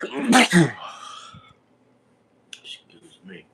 Excuse me.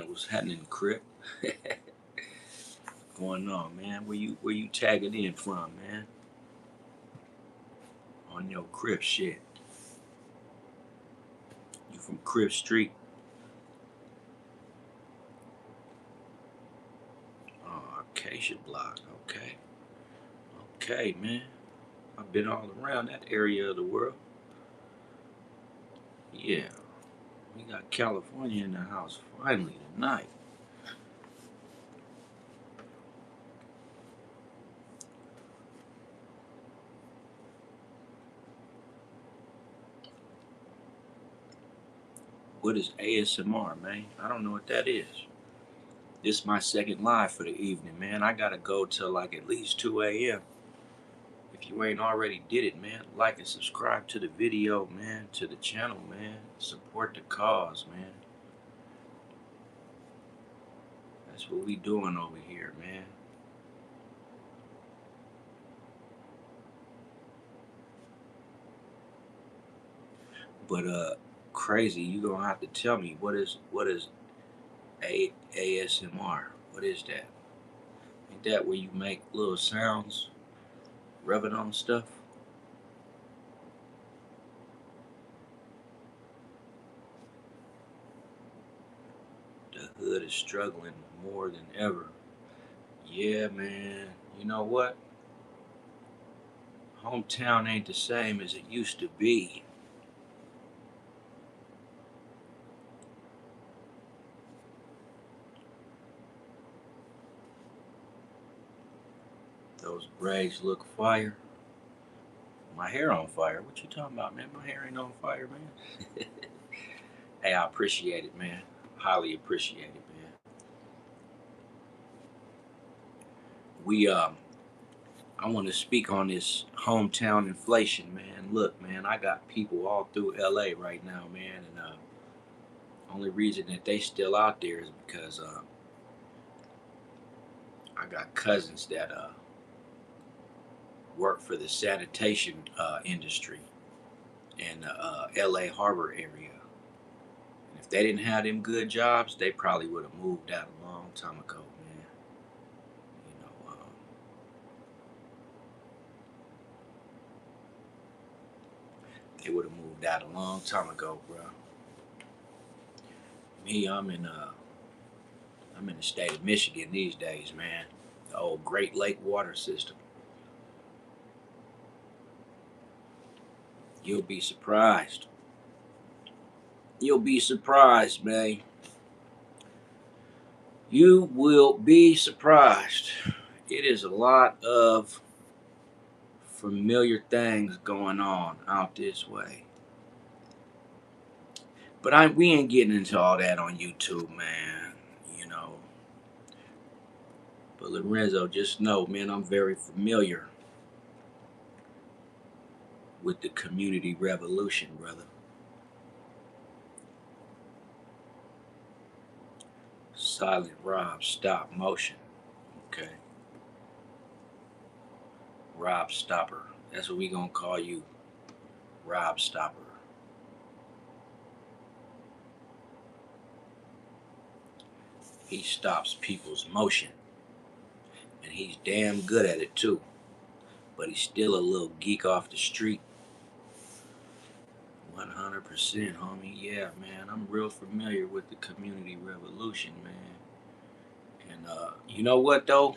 What's happening, Crip? Going on, man? Where you tagging in from, man? On your Crip shit. You from Crip Street? Oh, Acacia Block. Okay. Okay, man. I've been all around that area of the world. Yeah. We got California in the house finally tonight. What is ASMR, man? I don't know what that is. This is my second live for the evening, man. I gotta go till like at least 2 a.m. If you ain't already did it, man, like and subscribe to the video, man, to the channel, man. Support the cause, man. That's what we doing over here, man. But crazy, you gonna have to tell me what is ASMR? What is that? Ain't that where you make little sounds, rubbing on stuff? The hood is struggling more than ever. Yeah, man. You know what? Hometown ain't the same as it used to be. Those braids look fire. My hair on fire. What you talking about, man? My hair ain't on fire, man. Hey, I appreciate it, man. Highly appreciate it, man. We I want to speak on this hometown inflation, man. Look, man, I got people all through LA right now, man, and only reason that they still out there is because I got cousins that work for the sanitation industry in the LA Harbor area. And if they didn't have them good jobs, they probably would have moved out a long time ago, man. You know, they would have moved out a long time ago, bro. Me, I'm in the state of Michigan these days, man. The old Great Lake water system. You'll be surprised. You'll be surprised, man. You will be surprised. It is a lot of familiar things going on out this way. But we ain't getting into all that on YouTube, man. You know. But Lorenzo, just know, man, I'm very familiar with the community revolution, brother. Silent Rob, stop motion. Okay. Rob Stopper. That's what we gonna call you. Rob Stopper. He stops people's motion. And he's damn good at it too. But he's still a little geek off the street. 100%, homie. Yeah, man. I'm real familiar with the community revolution, man. And you know what though?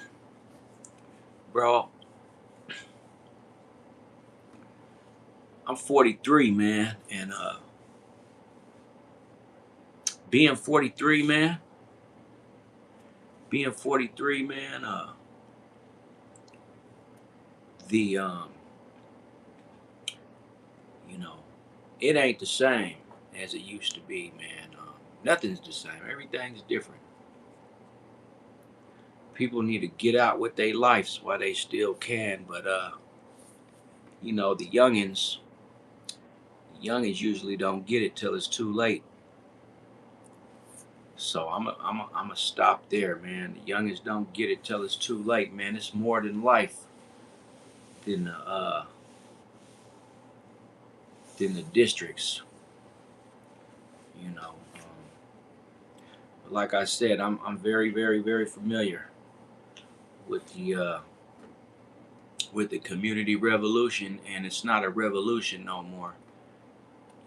Bro, I'm 43, man. And being 43, man. Being 43, man, the you know, it ain't the same as it used to be, man. Nothing's the same. Everything's different. People need to get out with their lives while they still can, but you know, the youngins usually don't get it till it's too late. So I'm a stop there, man. The youngins don't get it till it's too late, man. It's more than life than the districts, you know. But like I said, I'm very, very, very familiar with the community revolution, and it's not a revolution no more.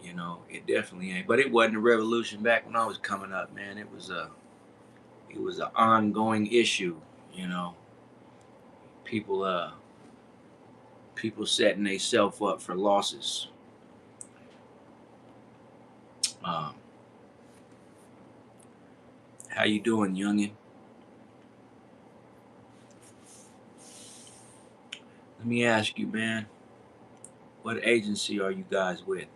You know, it definitely ain't. But it wasn't a revolution back when I was coming up, man. It was an ongoing issue. You know, people people setting themselves up for losses. Um, how you doing, youngin? Let me ask you, man. What agency are you guys with?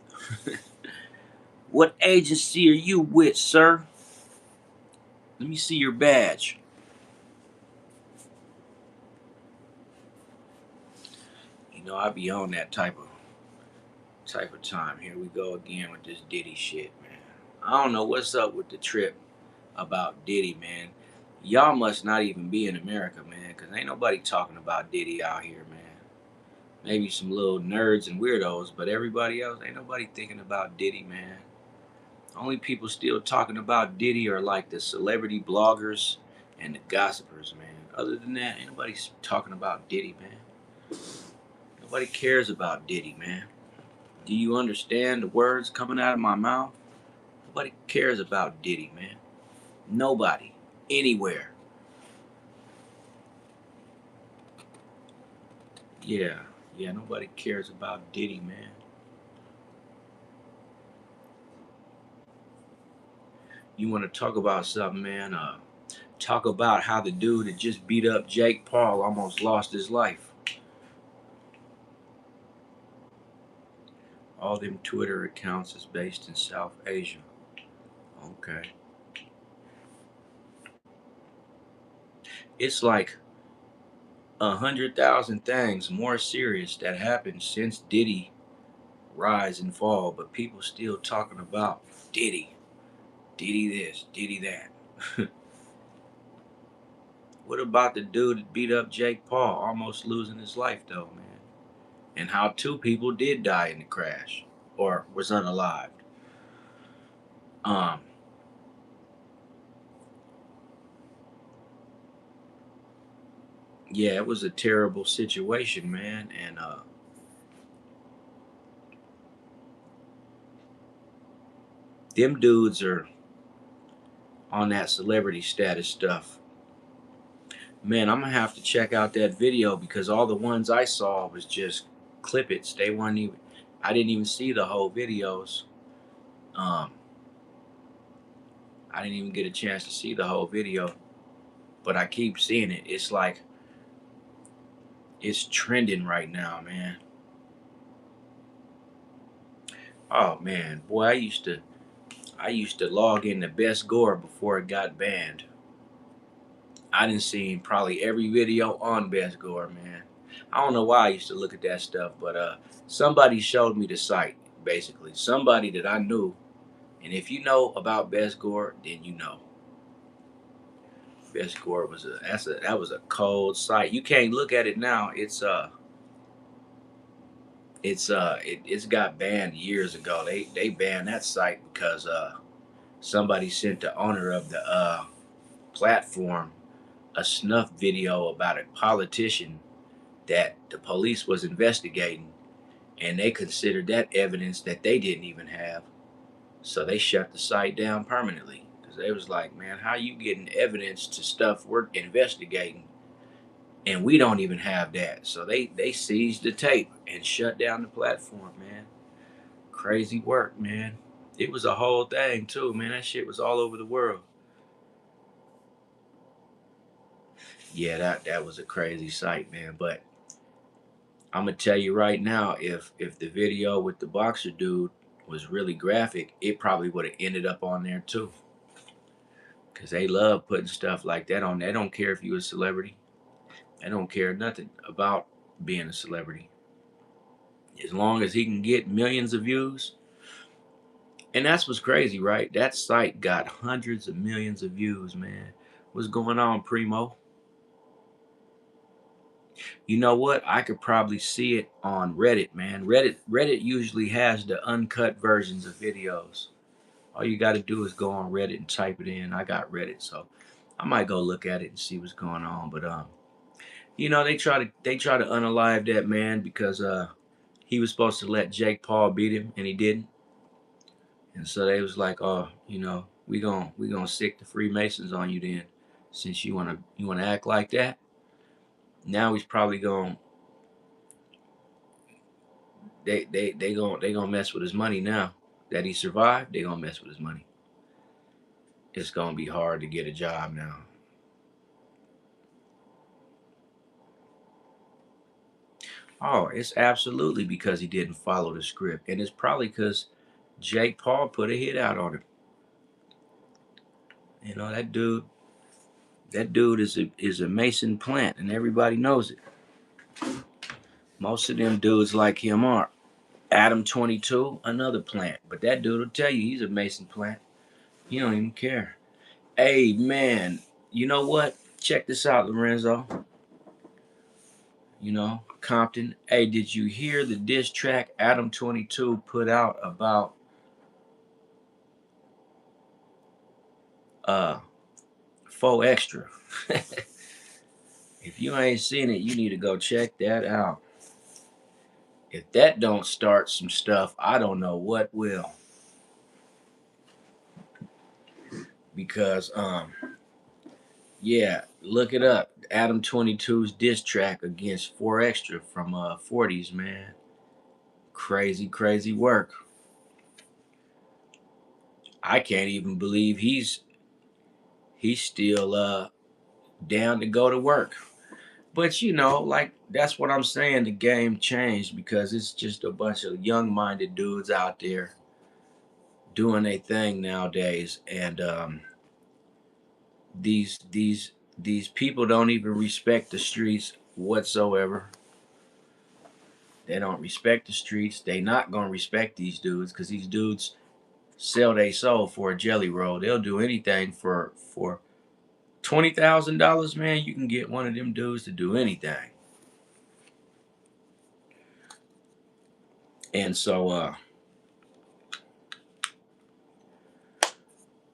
What agency are you with, sir? Let me see your badge. You know, I be on that type of time. Here we go again with this Diddy shit, man. I don't know what's up with the trip about Diddy, man. Y'all must not even be in America, man, because ain't nobody talking about Diddy out here, man. Maybe some little nerds and weirdos, but everybody else, ain't nobody thinking about Diddy, man. Only people still talking about Diddy are like the celebrity bloggers and the gossipers, man. Other than that, ain't nobody talking about Diddy, man. Nobody cares about Diddy, man. Do you understand the words coming out of my mouth? Nobody cares about Diddy, man. Nobody. Anywhere. Yeah. Yeah, nobody cares about Diddy, man. You want to talk about something, man? Talk about how the dude that just beat up Jake Paul almost lost his life. All them Twitter accounts is based in South Asia. Okay. It's like 100,000 things more serious that happened since Diddy rise and fall, but people still talking about Diddy. Diddy this, Diddy that. What about the dude that beat up Jake Paul, almost losing his life though, man? And how 2 people did die in the crash or was unalived. Um, yeah, it was a terrible situation, man, and them dudes are on that celebrity status stuff. Man, I'm gonna have to check out that video because all the ones I saw was just clippets. They weren't even. I didn't even see the whole videos. Um, I didn't even get a chance to see the whole video, but I keep seeing it. It's like It's trending right now, man. Oh man, boy, I used to log into Best Gore before it got banned. I didn't see probably every video on Best Gore, man. I don't know why I used to look at that stuff, but somebody showed me the site, basically. Somebody that I knew. And if you know about Best Gore, then you know. Best Gore was that was a cold site. You can't look at it now. It's got banned years ago. They banned that site because somebody sent the owner of the platform a snuff video about a politician that the police was investigating, and they considered that evidence that they didn't even have. So they shut the site down permanently because they was like, man, how you getting evidence to stuff we're investigating and we don't even have that? So they seized the tape and shut down the platform, man. Crazy work, man. It was a whole thing too, man. That shit was all over the world. Yeah, that was a crazy sight, man. But I'm gonna tell you right now, if the video with the boxer dude was really graphic, it probably would have ended up on there too. Cause they love putting stuff like that on. They don't care if you're a celebrity. They don't care nothing about being a celebrity. As long as he can get millions of views. And that's what's crazy, right? That site got hundreds of millions of views, man. What's going on, Primo? You know what? I could probably see it on Reddit, man. Reddit usually has the uncut versions of videos. All you got to do is go on Reddit and type it in. I got Reddit, so I might go look at it and see what's going on. But they try to unalive that man because he was supposed to let Jake Paul beat him and he didn't. And so they was like, oh, we gonna sick the Freemasons on you then, since you wanna act like that. Now he's probably going they gonna mess with his money now that he survived. They gonna mess with his money. It's gonna be hard to get a job now. Oh, it's absolutely because he didn't follow the script, and it's probably because Jake Paul put a hit out on him. You know that dude. That dude is a Mason plant, and everybody knows it. Most of them dudes like him are. Adam 22, another plant, but that dude will tell you he's a Mason plant. He don't even care. Hey man, you know what? Check this out, Lorenzo. Compton. Hey, did you hear the diss track Adam 22 put out about uh 4Extra? If you ain't seen it, you need to go check that out. If that don't start some stuff, I don't know what will. Because yeah, look it up. Adam 22's diss track against 4Extra from 40s, man. Crazy, crazy work. I can't even believe he's still down to go to work. But like that's what I'm saying. The game changed because it's just a bunch of young-minded dudes out there doing their thing nowadays, and these people don't even respect the streets whatsoever. They don't respect the streets. They not gonna respect these dudes because these dudes sell their soul for a jelly roll. They'll do anything for $20,000, man. You can get one of them dudes to do anything. And so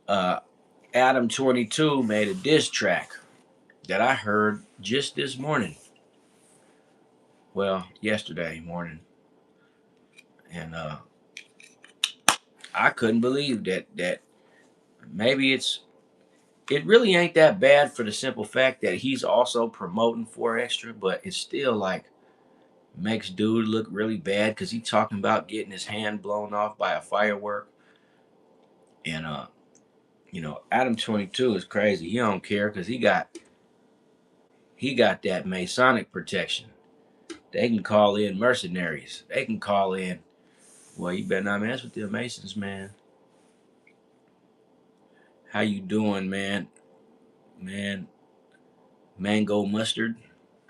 uh Adam 22 made a diss track that I heard just this morning. Well, yesterday morning. And I couldn't believe that maybe it really ain't that bad for the simple fact that he's also promoting 4Extra, but it's still like makes dude look really bad because he's talking about getting his hand blown off by a firework. And Adam 22 is crazy. He don't care because he got that Masonic protection. They can call in mercenaries. They can call in. Well, you better not mess with the Masons, man. How you doing, man? Man, mango mustard.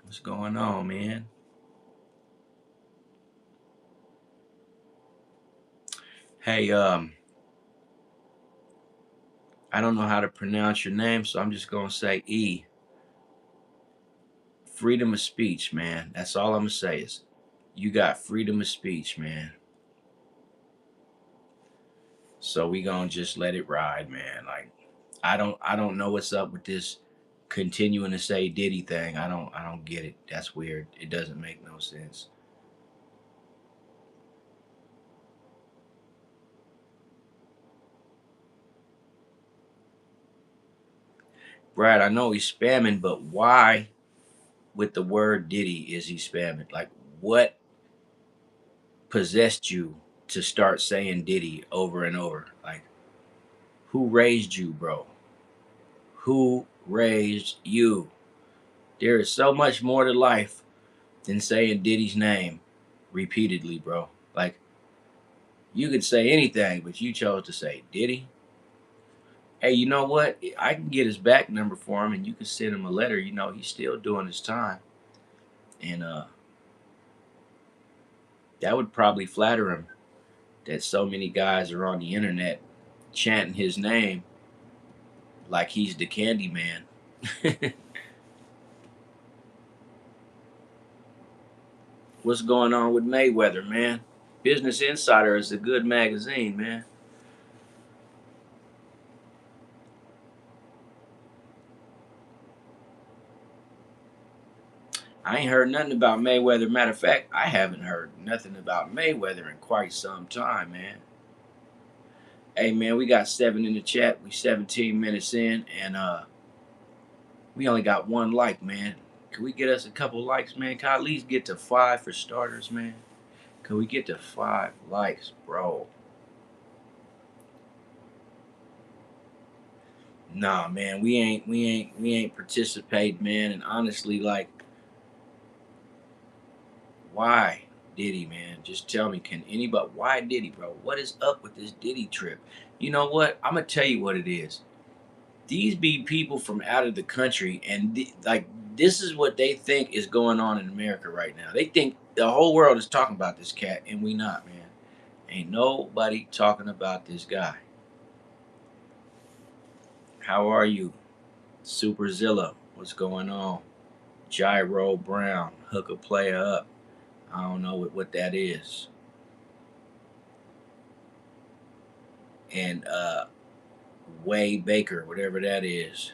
What's going on, man? Hey, I don't know how to pronounce your name, so I'm just gonna say E. Freedom of speech, man. That's all I'm gonna say is you got freedom of speech, man. So we gonna just let it ride, man. Like I don't know what's up with this continuing to say Diddy thing. I don't get it. That's weird. It doesn't make no sense. Brad, I know he's spamming, but why with the word Diddy is he spamming? Like what possessed you to start saying Diddy over and over? Like who raised you, bro? Who raised you? There is so much more to life than saying Diddy's name repeatedly, bro. Like you could say anything, but you chose to say Diddy. Hey, you know what? I can get his back number for him, and you can send him a letter. You know, he's still doing his time, and that would probably flatter him that so many guys are on the internet chanting his name like he's the Candy Man. What's going on with Mayweather, man? Business Insider is a good magazine, man. I ain't heard nothing about Mayweather. Matter of fact, I haven't heard nothing about Mayweather in quite some time, man. Hey, man, we got 7 in the chat. We 17 minutes in, and we only got 1 like, man. Can we get us a couple likes, man? Can I at least get to 5 for starters, man? Can we get to 5 likes, bro? Nah, man, we ain't participate, man. And honestly, like, why Diddy, man? Just tell me, can anybody? Why Diddy, bro? What is up with this Diddy trip? You know what? I'm gonna tell you what it is. These be people from out of the country, and like this is what they think is going on in America right now. They think the whole world is talking about this cat, and we not, man. Ain't nobody talking about this guy. How are you, Superzilla? What's going on? Gyro Brown, hook a player up. I don't know what that is. And Way Baker, whatever that is.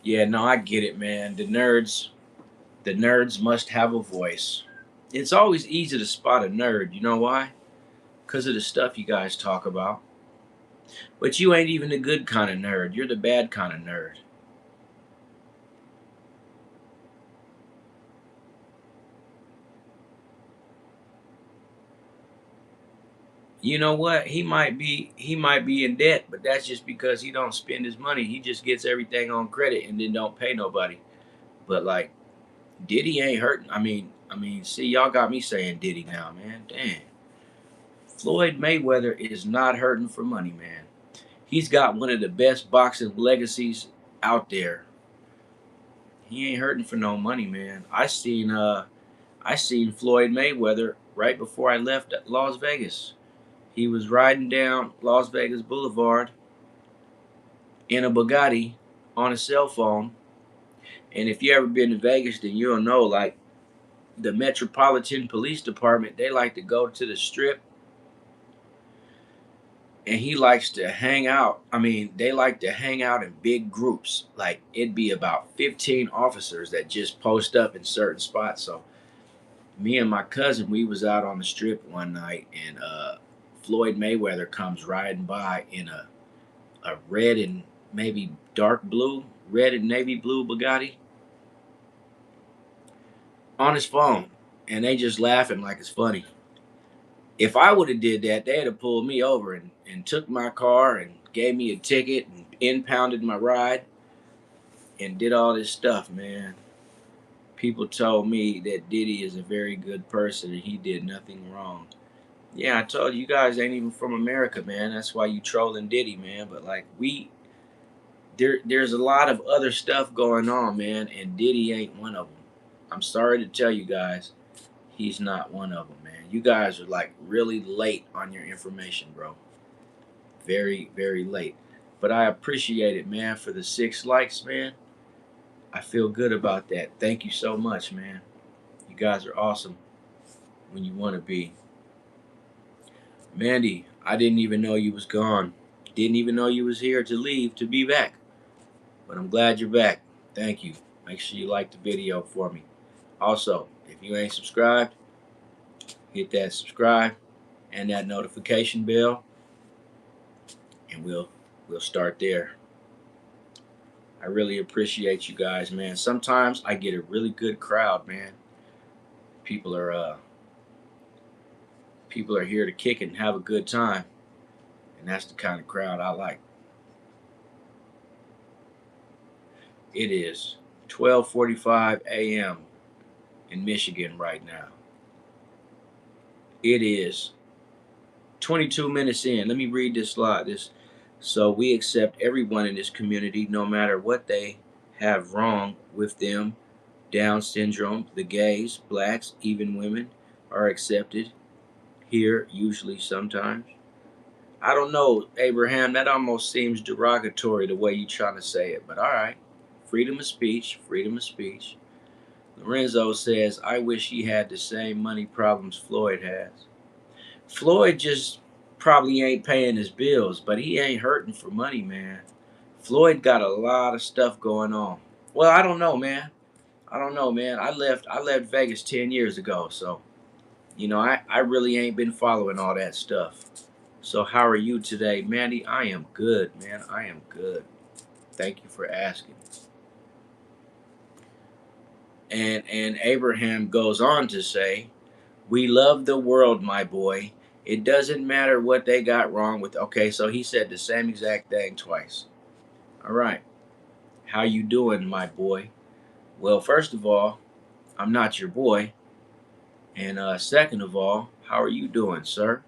Yeah, no, I get it, man. The nerds must have a voice. It's always easy to spot a nerd. You know why? Because of the stuff you guys talk about. But you ain't even the good kind of nerd. You're the bad kind of nerd. You know what? He might be in debt, but that's just because he don't spend his money. He just gets everything on credit and then don't pay nobody. But like Diddy ain't hurting. I mean, see, y'all got me saying Diddy now, man. Damn. Floyd Mayweather is not hurting for money, man. He's got one of the best boxing legacies out there. He ain't hurting for no money, man. I seen Floyd Mayweather right before I left Las Vegas. He was riding down Las Vegas Boulevard in a Bugatti on a cell phone. And if you ever been to Vegas, then you'll know like the Metropolitan Police Department, they like to go to the strip and he likes to hang out. I mean, they like to hang out in big groups. Like it'd be about 15 officers that just post up in certain spots. So me and my cousin, we was out on the strip one night, and Floyd Mayweather comes riding by in a red and maybe dark blue, red and navy blue Bugatti on his phone, and they just laughing like it's funny. If I would have did that, they'd have pulled me over and took my car and gave me a ticket and impounded my ride. and did all this stuff, man. People told me that Diddy is a very good person and he did nothing wrong. Yeah, I told you, you guys ain't even from America, man. That's why you trolling Diddy, man. But like there's a lot of other stuff going on, man, and Diddy ain't one of them. I'm sorry to tell you guys, he's not one of them, man. You guys are like really late on your information, bro. Very, very late. But I appreciate it, man, for the 6 likes, man. I feel good about that. Thank you so much, man. You guys are awesome when you want to be. Mandy, I didn't even know you was gone. Didn't even know you was here to leave to be back. But I'm glad you're back. Thank you. Make sure you like the video for me. Also, if you ain't subscribed, hit that subscribe and that notification bell, and we'll start there. I really appreciate you guys, man. Sometimes I get a really good crowd, man. People are here to kick it and have a good time, and that's the kind of crowd I like. It is 12:45 a.m. in Michigan right now. It is 22 minutes in. Let me read this slide. So we accept everyone in this community, no matter what they have wrong with them. Down syndrome, the gays, blacks, even women are accepted here, usually, sometimes. I don't know, Abraham, that almost seems derogatory the way you're trying to say it, but all right. Freedom of speech, freedom of speech. Lorenzo says, I wish he had the same money problems Floyd has. Floyd just probably ain't paying his bills, but he ain't hurting for money, man. Floyd got a lot of stuff going on. Well, I don't know, man. I don't know, man. I left Vegas 10 years ago, so I really ain't been following all that stuff. So how are you today, Mandy? I am good, man. I am good. Thank you for asking. And Abraham goes on to say, we love the world, my boy. It doesn't matter what they got wrong with. Okay, so he said the same exact thing twice. All right. How you doing, my boy? Well, first of all, I'm not your boy. And second of all, how are you doing, sir?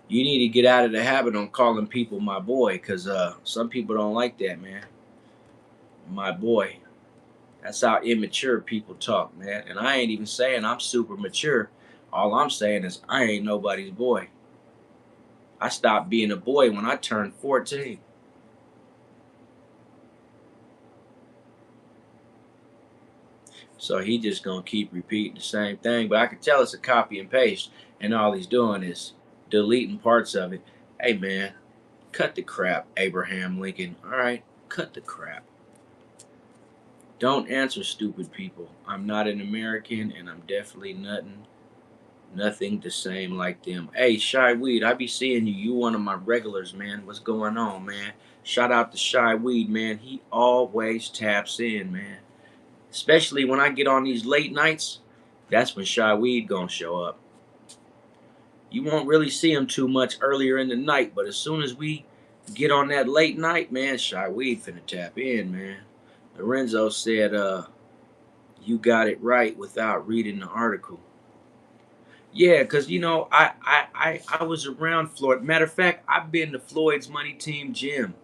You need to get out of the habit on calling people my boy, because some people don't like that, man. My boy. That's how immature people talk, man. And I ain't even saying I'm super mature. All I'm saying is I ain't nobody's boy. I stopped being a boy when I turned 14. So he just gonna keep repeating the same thing. But I can tell it's a copy and paste, and all he's doing is deleting parts of it. Hey man, cut the crap, Abraham Lincoln. All right, cut the crap. Don't answer stupid people. I'm not an American, and I'm definitely nothing the same like them. Hey, Shy Weed, I be seeing you. You one of my regulars, man. What's going on, man? Shout out to Shy Weed, man. He always taps in, man. Especially when I get on these late nights, that's when Shy Weed gonna show up. You won't really see him too much earlier in the night, but as soon as we get on that late night, man, Shy Weed finna tap in, man. Lorenzo said, you got it right without reading the article. Yeah, because I was around Floyd. Matter of fact, I've been to Floyd's Money Team gym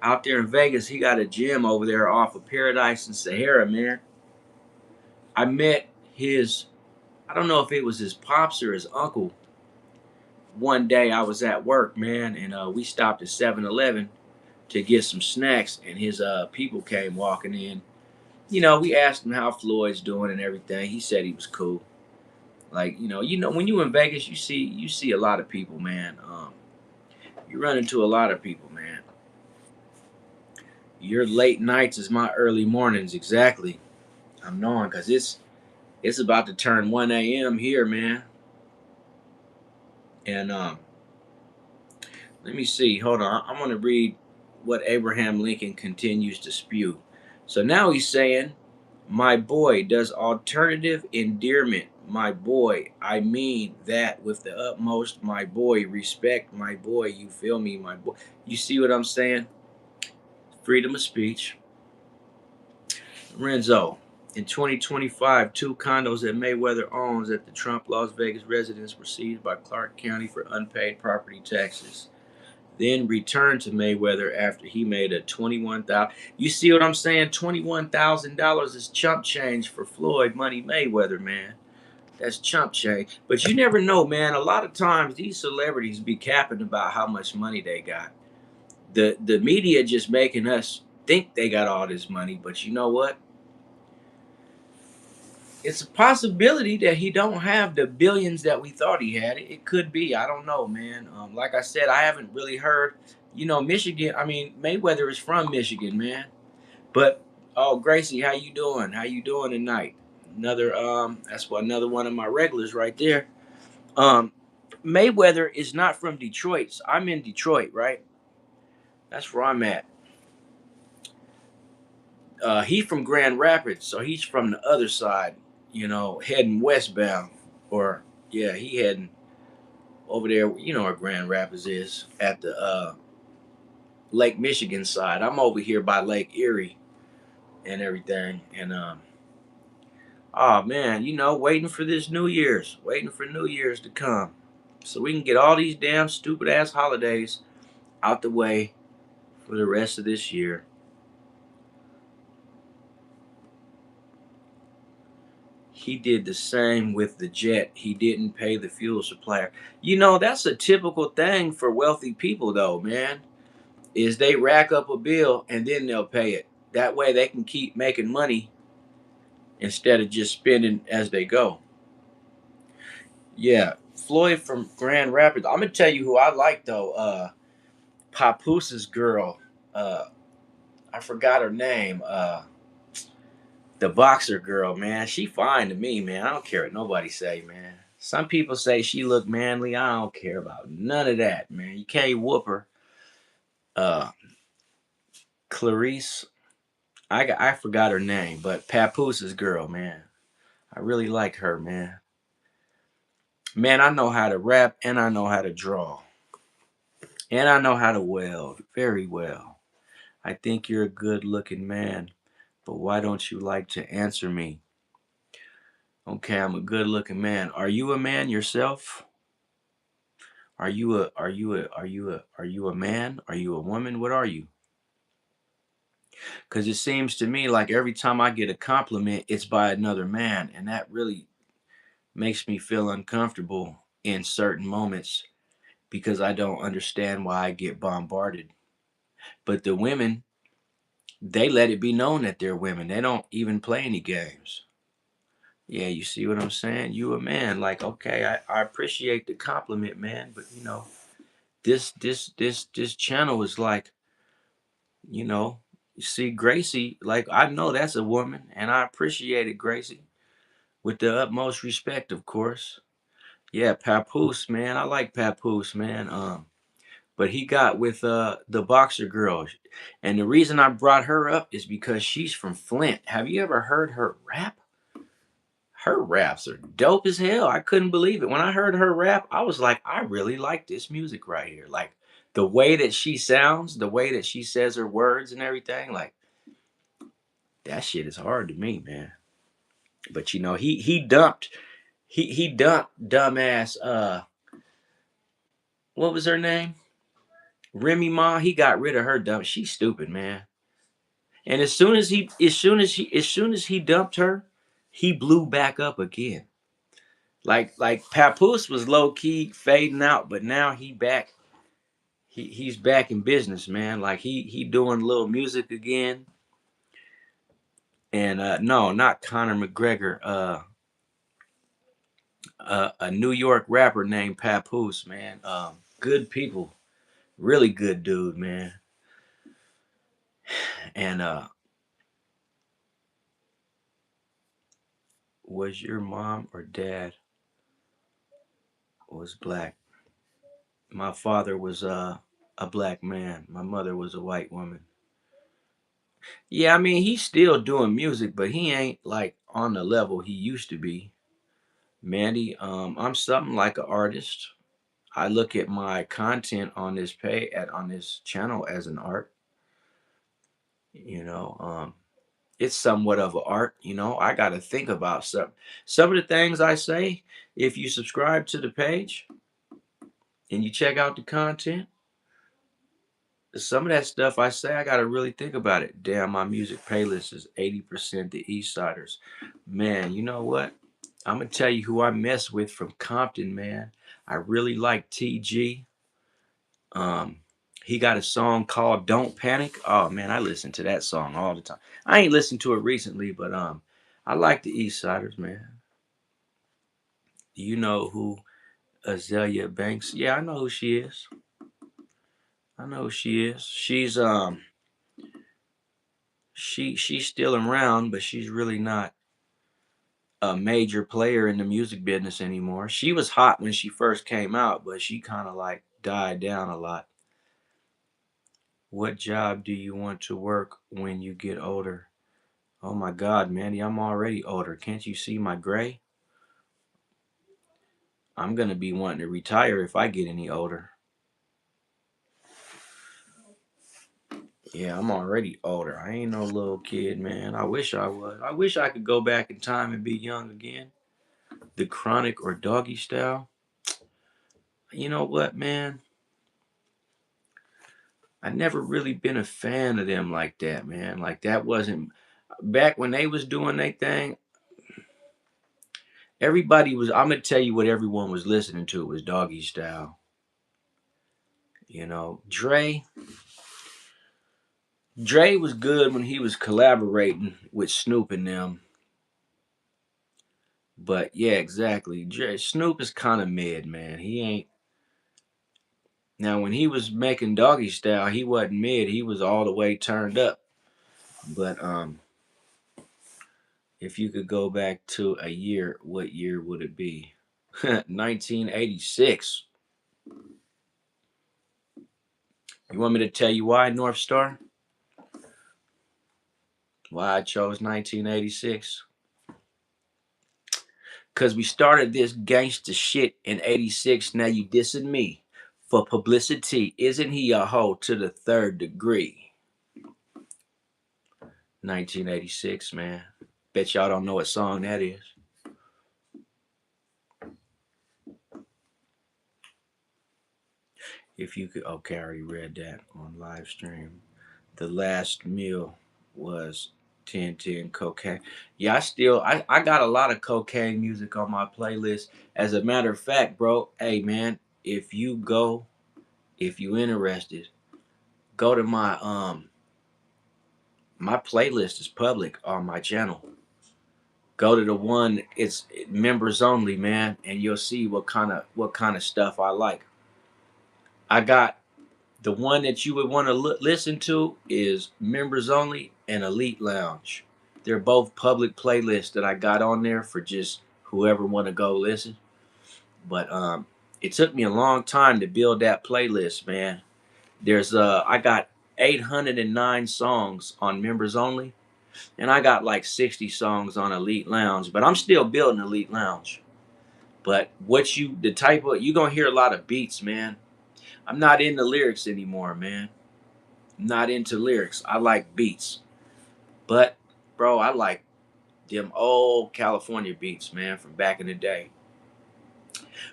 out there in Vegas. He got a gym over there off of Paradise and Sahara, man. I met I don't know if it was his pops or his uncle. One day I was at work, man, and we stopped at 7-Eleven to get some snacks, and his people came walking in. We asked him how Floyd's doing and everything. He said he was cool. Like, when you in Vegas, you see a lot of people, man. You run into a lot of people, man. Your late nights is my early mornings, exactly. I'm knowing, because it's about to turn 1 a.m. here, man. And let me see. Hold on. I'm going to read what Abraham Lincoln continues to spew. So now he's saying, my boy does alternative endearment. My boy, I mean that with the utmost, my boy, respect, my boy, you feel me, my boy. You see what I'm saying? freedom of speech. Renzo, in 2025, two condos that Mayweather owns at the Trump Las Vegas residence were seized by Clark County for unpaid property taxes. Then returned to Mayweather after he made a 21,000. You see what I'm saying? $21,000 is chump change for Floyd Money Mayweather, man. That's chump change. But you never know, man. A lot of times these celebrities be capping about how much money they got. The media just making us think they got all this money, but you know what? It's a possibility that he don't have the billions that we thought he had. It could be. I don't know, man. Like I said, I haven't really heard. Michigan. I mean, Mayweather is from Michigan, man. But oh, Gracie, how you doing? How you doing tonight? That's what another one of my regulars right there. Um, Mayweather is not from Detroit. So I'm in Detroit, right? That's where I'm at. He from Grand Rapids, so he's from the other side. Heading westbound, or yeah, he heading over there. You know where Grand Rapids is at the Lake Michigan side. I'm over here by Lake Erie and everything. And oh man, waiting for waiting for New Year's to come, so we can get all these damn stupid ass holidays out the way for the rest of this year. He did the same with the jet. He didn't pay the fuel supplier. That's a typical thing for wealthy people, though, man. Is they rack up a bill and then they'll pay it. That way they can keep making money instead of just spending as they go. Yeah, Floyd from Grand Rapids. I'm gonna tell you who I like though. Papooses girl. Uh, I forgot her name. The boxer girl, man. She fine to me, man. I don't care what nobody say, man. Some people say she look manly. I don't care about none of that, man. You can't whoop her. Uh, Clarice. I forgot her name, but Papooses girl, man. I really like her, man. Man, I know how to rap and I know how to draw. And I know how to weld very well. I think you're a good looking man, but why don't you like to answer me? Okay, I'm a good looking man. Are you a man yourself? Are you a man? Are you a woman? What are you? Cuz it seems to me like every time I get a compliment it's by another man, and that really makes me feel uncomfortable in certain moments because I don't understand why I get bombarded. But the women, they let it be known that they're women. They don't even play any games. Yeah, you see what I'm saying? You a man. Like, okay, I appreciate the compliment, man, but this channel is like, you know, you see Gracie, like I know that's a woman and I appreciate it, Gracie, with the utmost respect, of course. Yeah, Papoose, man. I like Papoose, man. But he got with the boxer girl. And the reason I brought her up is because she's from Flint. Have you ever heard her rap? Her raps are dope as hell. I couldn't believe it. When I heard her rap, I was like, I really like this music right here. Like the way that she sounds, the way that she says her words and everything, like that shit is hard to me, man. But he dumped dumbass what was her name? Remy Ma. He got rid of her dumb. She's stupid, man. And as soon as he dumped her, he blew back up again. Like Papoose was low key fading out, but now he back. He's back in business, man. Like he doing little music again. And no, not Conor McGregor. A New York rapper named Papoose, man. Good people, really good dude, man. And was your mom or dad was black? My father was a black man. My mother was a white woman. Yeah, I mean he's still doing music, but he ain't like on the level he used to be. Mandy, I'm something like an artist. I look at my content on this channel as an art. You know, it's somewhat of an art. You know, I got to think about some of the things I say. If you subscribe to the page and you check out the content, some of that stuff I say, I got to really think about it. Damn, my music playlist is 80% the East Siders. Man, you know what? I'm gonna tell you who I mess with from Compton, man. I really like TG. Um, he got a song called "Don't Panic." Oh man, I listen to that song all the time. I ain't listened to it recently, but I like the East Siders, man. Do you know who Azalea Banks? Yeah, I know who she is. I know who she is. She's still around, but she's really not a major player in the music business anymore. She was hot when she first came out, but she kind of like died down a lot. What job do you want to work when you get older? Oh my God, Mandy, I'm already older. Can't you see my gray? I'm gonna be wanting to retire if I get any older. Yeah, I'm already older. I ain't no little kid, man. I wish I was. I wish I could go back in time and be young again. The Chronic or Doggy Style. You know what, man? I never really been a fan of them like that, man. Like that wasn't back when they was doing their thing. Everybody was. I'm gonna tell you what everyone was listening to was Doggy Style. You know, Dre was good when he was collaborating with Snoop and them. But yeah, exactly. Snoop is kind of mid, man. He ain't. Now, when he was making Doggy Style, he wasn't mid. He was all the way turned up. But if you could go back to a year, what year would it be? 1986. You want me to tell you why, North Star? Why I chose 1986? Cause we started this gangster shit in '86. Now you dissing me for publicity. Isn't he a hoe to the third degree? 1986, man. Bet y'all don't know what song that is. If you could, okay, I already read that on live stream. The last meal was 1010 cocaine. Yeah, I got a lot of cocaine music on my playlist. As a matter of fact, bro, hey man, if you interested, go to my playlist is public on my channel. Go to the one it's members only, man, and you'll see what kind of stuff I like. I got the one that you would want to listen to is members only and Elite Lounge. They're both public playlists that I got on there for just whoever want to go listen. But it took me a long time to build that playlist, man. I got 809 songs on members only, and I got like 60 songs on Elite Lounge, but I'm still building Elite Lounge. But the type of, you gonna hear a lot of beats, man. I'm not into lyrics anymore, man. I'm not into lyrics. I like beats. But, bro, I like them old California beats, man, from back in the day.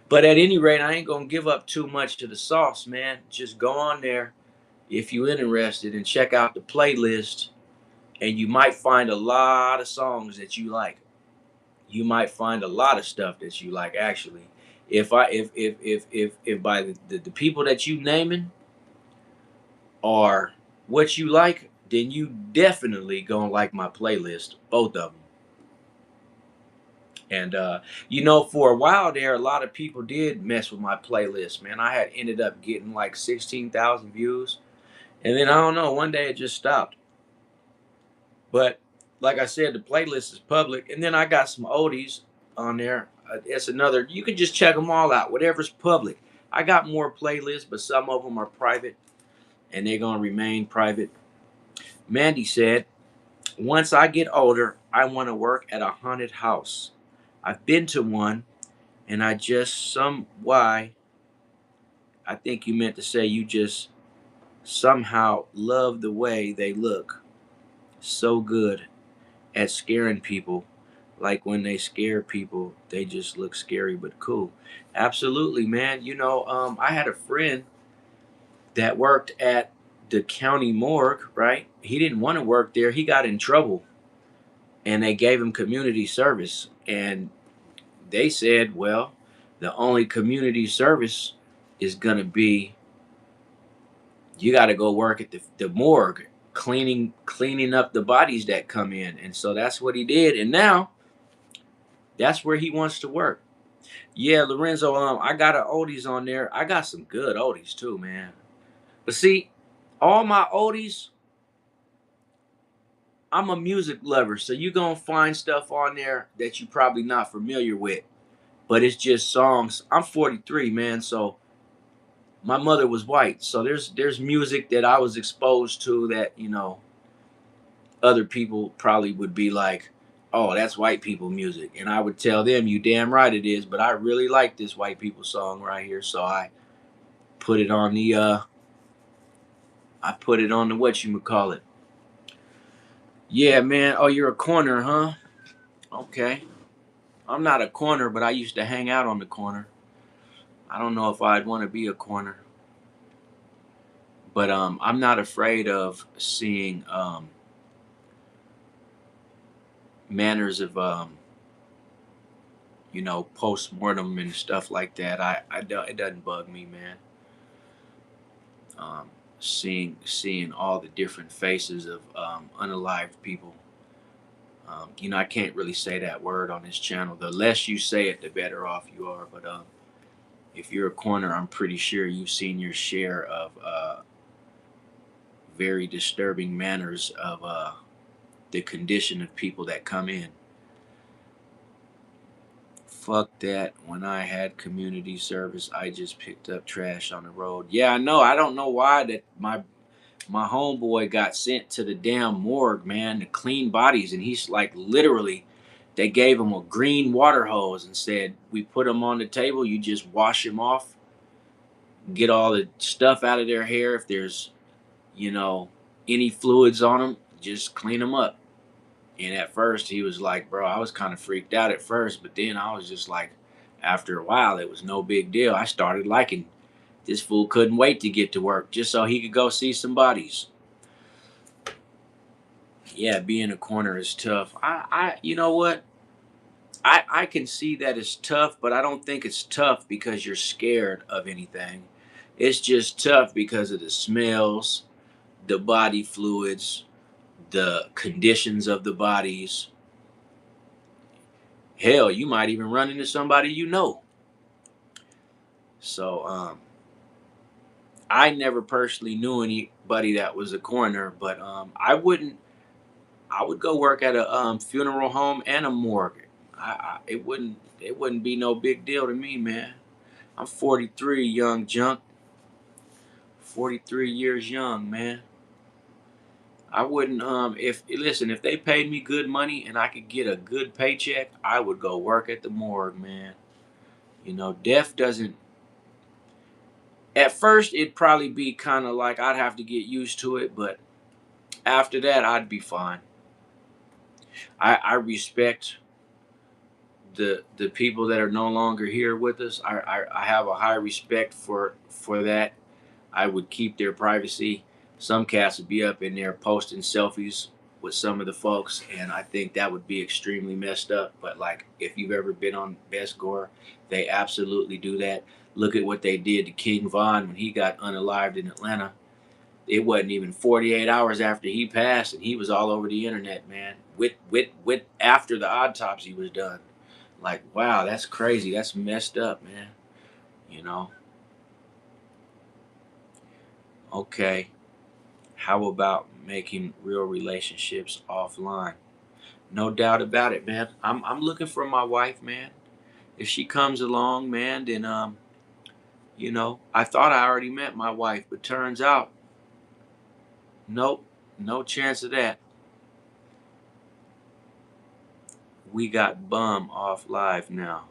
But at any rate, I ain't gonna give up too much to the sauce, man. Just go on there if you're interested and check out the playlist, and you might find a lot of songs that you like. You might find a lot of stuff that you like actually. If by the people that you naming are what you like, then you definitely gonna like my playlist, both of them. And for a while there, a lot of people did mess with my playlist. Man, I had ended up getting like 16,000 views, and then I don't know. One day it just stopped. But like I said, the playlist is public, and then I got some oldies on there. It's another. You can just check them all out. Whatever's public. I got more playlists, but some of them are private, and they're gonna remain private. Mandy said, "Once I get older, I want to work at a haunted house. I've been to one, and I just some why. I think you meant to say you just somehow love the way they look. so good at scaring people. Like when they scare people, they just look scary but cool. Absolutely, man. I had a friend that worked at the county morgue, right? He didn't want to work there. He got in trouble and they gave him community service. And they said, well, the only community service is going to be you got to go work at the morgue cleaning up the bodies that come in. And so that's what he did. And now that's where he wants to work. Yeah, Lorenzo, I got a oldies on there. I got some good oldies too, man. But see, all my oldies, I'm a music lover, so you gonna find stuff on there that you probably not familiar with. But it's just songs. I'm 43, man, so my mother was white. So there's music that I was exposed to that, other people probably would be like, oh, that's white people music. And I would tell them, you damn right it is, but I really like this white people song right here. So put it on the I put it on the whatchamacallit. Yeah, man. Oh, you're a corner, huh? Okay. I'm not a corner, but I used to hang out on the corner. I don't know if I'd want to be a corner, but I'm not afraid of seeing manners of post mortem and stuff like that. It doesn't bug me, man. Um, seeing all the different faces of unalived people. I can't really say that word on this channel. The less you say it, the better off you are. But if you're a corner, I'm pretty sure you've seen your share of very disturbing manners of the condition of people that come in. Fuck that. When I had community service, I just picked up trash on the road. Yeah, I know. I don't know why that my homeboy got sent to the damn morgue, man, to clean bodies, and he's like literally they gave him a green water hose and said, we put them on the table, you just wash them off, get all the stuff out of their hair. If there's, you know, any fluids on them, just clean them up. And at first he was like, bro, I was kind of freaked out at first, but then I was just like, after a while, it was no big deal. I started liking this fool couldn't wait to get to work just so he could go see some bodies. Yeah, being a corner is tough. You know what? I can see that it's tough, but I don't think it's tough because you're scared of anything. It's just tough because of the smells, the body fluids, the conditions of the bodies. Hell, you might even run into somebody you know. So, I never personally knew anybody that was a coroner, but I would go work at a funeral home and a morgue. It wouldn't be no big deal to me, man. I'm 43, young junk. 43 years young, man. I wouldn't if listen, if they paid me good money and I could get a good paycheck, I would go work at the morgue, man. Death doesn't at first it'd probably be kind of like I'd have to get used to it, but after that I'd be fine. I respect the people that are no longer here with us. I have a high respect for that. I would keep their privacy. Some cats would be up in there posting selfies with some of the folks, and I think that would be extremely messed up. But like, if you've ever been on Best Gore, they absolutely do that. Look at what they did to King Von when he got unalived in Atlanta. It wasn't even 48 hours after he passed, and he was all over the internet, man. With after the autopsy was done. Like, wow, that's crazy. That's messed up, man. You know. Okay. How about making real relationships offline? No doubt about it, man. I'm looking for my wife, man. If she comes along, man, then I thought I already met my wife, but turns out, nope, no chance of that. We got bum off live now.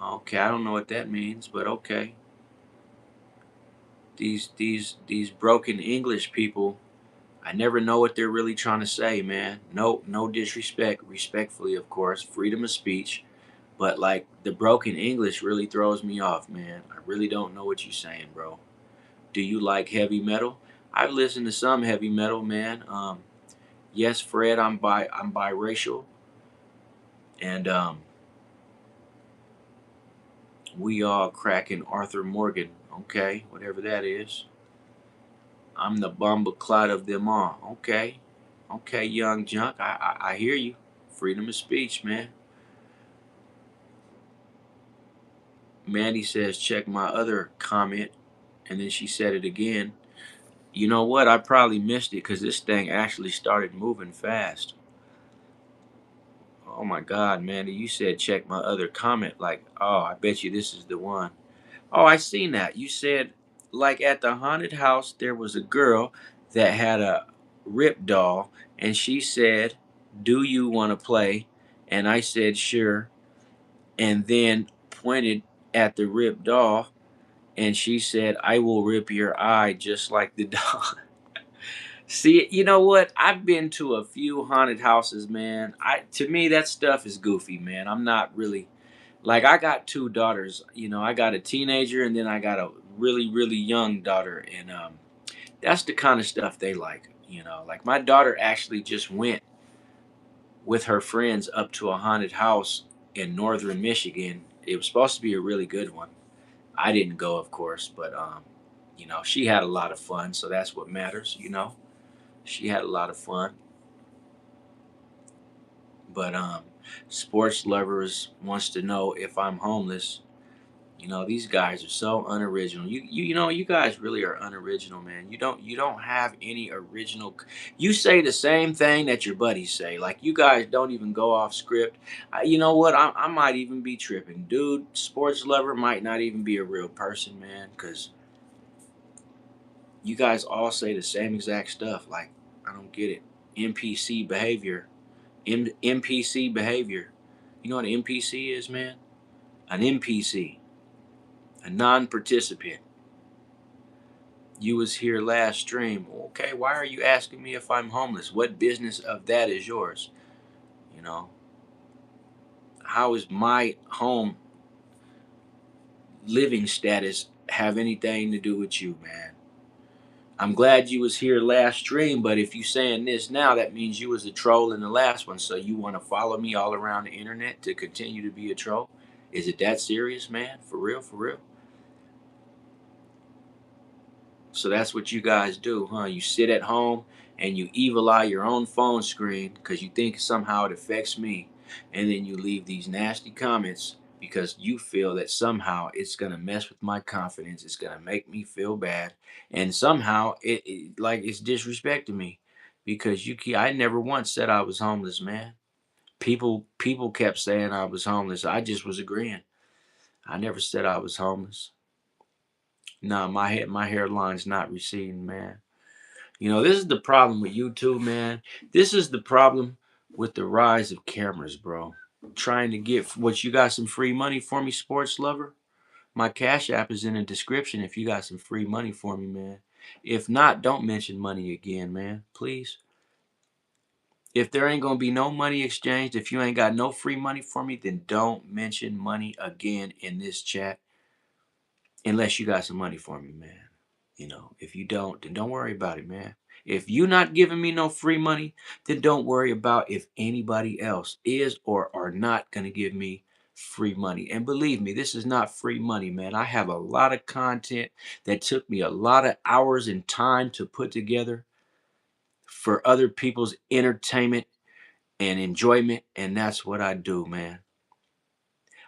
Okay, I don't know what that means, but okay. These broken English people, I never know what they're really trying to say, man. No disrespect, respectfully, of course, freedom of speech. But like the broken English really throws me off, man. I really don't know what you're saying, bro. Do you like heavy metal? I've listened to some heavy metal, man. Yes, Fred, I'm biracial, and we all cracking Arthur Morgan. Okay, whatever that is. I'm the bumble clot of them all. Okay, okay, young junk. I hear you. Freedom of speech, man. Mandy says, check my other comment, and then she said it again. You know what? I probably missed it because this thing actually started moving fast. Oh my God, Mandy, you said check my other comment. Like, oh, I bet you this is the one. Oh, I seen that. You said, like at the haunted house, there was a girl that had a Rip doll, and she said, do you want to play? And I said, sure. And then pointed at the Rip doll, and she said, I will rip your eye just like the doll. See, you know what? I've been to a few haunted houses, man. To me that stuff is goofy, man. I'm not really like I got two daughters, I got a teenager and then I got a really really young daughter and that's the kind of stuff they like. Like my daughter actually just went with her friends up to a haunted house in northern Michigan. It was supposed to be a really good one. I didn't go, of course, but she had a lot of fun, so that's what matters. She had a lot of fun. But sports lovers wants to know if I'm homeless. These guys are so unoriginal. You guys really are unoriginal, man. You don't have any original. You say the same thing that your buddies say. Like you guys don't even go off script. You know what? I might even be tripping, dude. Sports lover might not even be a real person, man. Because you guys all say the same exact stuff. Like I don't get it. NPC behavior. NPC behavior. You know what an NPC is, man? An NPC, a non-participant. You was here last stream. Okay, why are you asking me if I'm homeless? What business of that is yours? You know, how is my home living status have anything to do with you, man? I'm glad you was here last stream, but if you saying this now, that means you was a troll in the last one. So you want to follow me all around the internet to continue to be a troll? Is it that serious, man? For real, for real? So that's what you guys do, huh? You sit at home and you evil eye your own phone screen because you think somehow it affects me. And then you leave these nasty comments because you feel that somehow it's going to mess with my confidence. It's going to make me feel bad. And somehow like it's disrespecting me because I never once said I was homeless, man. People kept saying I was homeless. I just was agreeing. I never said I was homeless. Nah, my hairline's not receding, man. This is the problem with YouTube, man. This is the problem with the rise of cameras, bro. Trying to get what you got some free money for me, sports lover? My Cash App is in the description if you got some free money for me, man. If not, don't mention money again, man. Please. If there ain't gonna be no money exchanged, if you ain't got no free money for me, then don't mention money again in this chat unless you got some money for me, man. If you don't, then don't worry about it, man. If you not giving me no free money, then don't worry about if anybody else is or are not going to give me free money. And believe me, this is not free money, man. I have a lot of content that took me a lot of hours and time to put together for other people's entertainment and enjoyment, and that's what I do, man.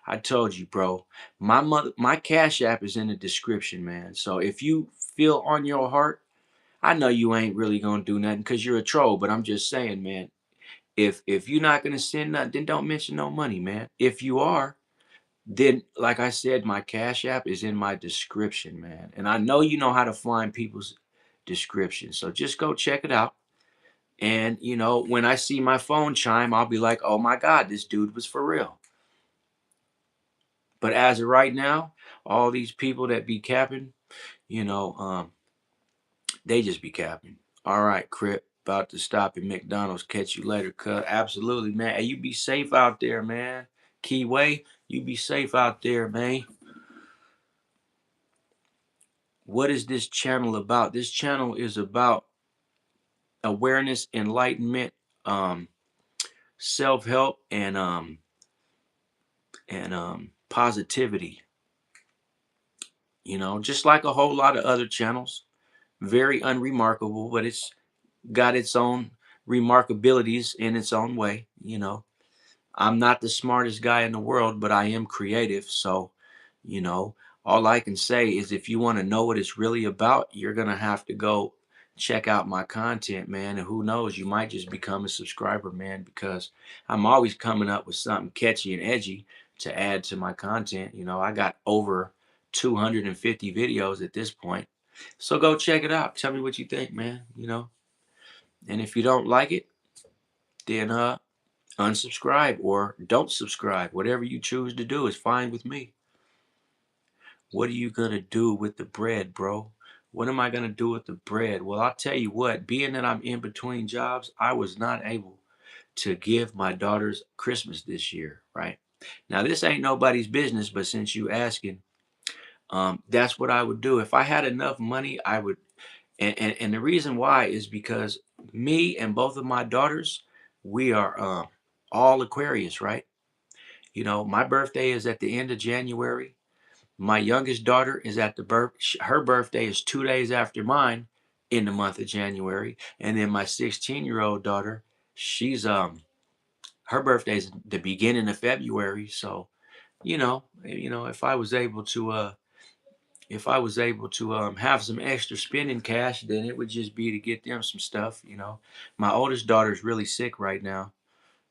I told you, bro. My Cash App is in the description, man. So if you feel on your heart, I know you ain't really gonna do nothing because you're a troll, but I'm just saying, man. If you're not gonna send nothing, then don't mention no money, man. If you are, then like I said, my Cash App is in my description, man. And I know you know how to find people's description. So just go check it out. And when I see my phone chime, I'll be like, oh my God, this dude was for real. But as of right now, all these people that be capping, you know, they just be capping. All right, Crip. About to stop at McDonald's. Catch you later, cuz. Absolutely, man. Hey, you be safe out there, man. Keyway, you be safe out there, man. What is this channel about? This channel is about awareness, enlightenment, um, self-help, and positivity. You know, just like a whole lot of other channels. Very unremarkable, but it's got its own remarkabilities in its own way. You know, I'm not the smartest guy in the world, but I am creative. So, you know, all I can say is if you want to know what it's really about, you're going to have to go check out my content, man. And who knows, you might just become a subscriber, man, because I'm always coming up with something catchy and edgy to add to my content. You know, I got over 250 videos at this point. So go check it out. Tell me what you think, man, you know. And if you don't like it, then unsubscribe or don't subscribe. Whatever you choose to do is fine with me. What are you going to do with the bread, bro? What am I going to do with the bread? Well, I'll tell you what, being that I'm in between jobs, I was not able to give my daughters Christmas this year, right? Now, this ain't nobody's business, but since you asking, that's what I would do. If I had enough money, I would. And the reason why is because me and both of my daughters, we are all Aquarius, right? You know, my birthday is at the end of January. My youngest daughter is at the her birthday is 2 days after mine in the month of January. And then my 16-year-old daughter, she's her birthday's the beginning of February. So, if I was able to have some extra spending cash, then it would just be to get them some stuff, you know. My oldest daughter's really sick right now.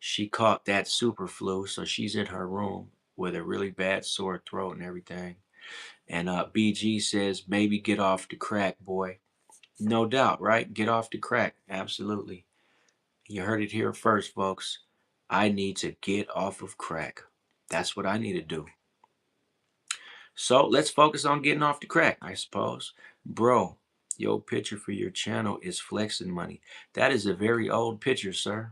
She caught that super flu, so she's in her room with a really bad sore throat and everything. And BG says, maybe get off the crack, boy. No doubt, right? Get off the crack. Absolutely. You heard it here first, folks. I need to get off of crack. That's what I need to do. So let's focus on getting off the crack, I suppose. Bro, your picture for your channel is flexing money. That is a very old picture, sir.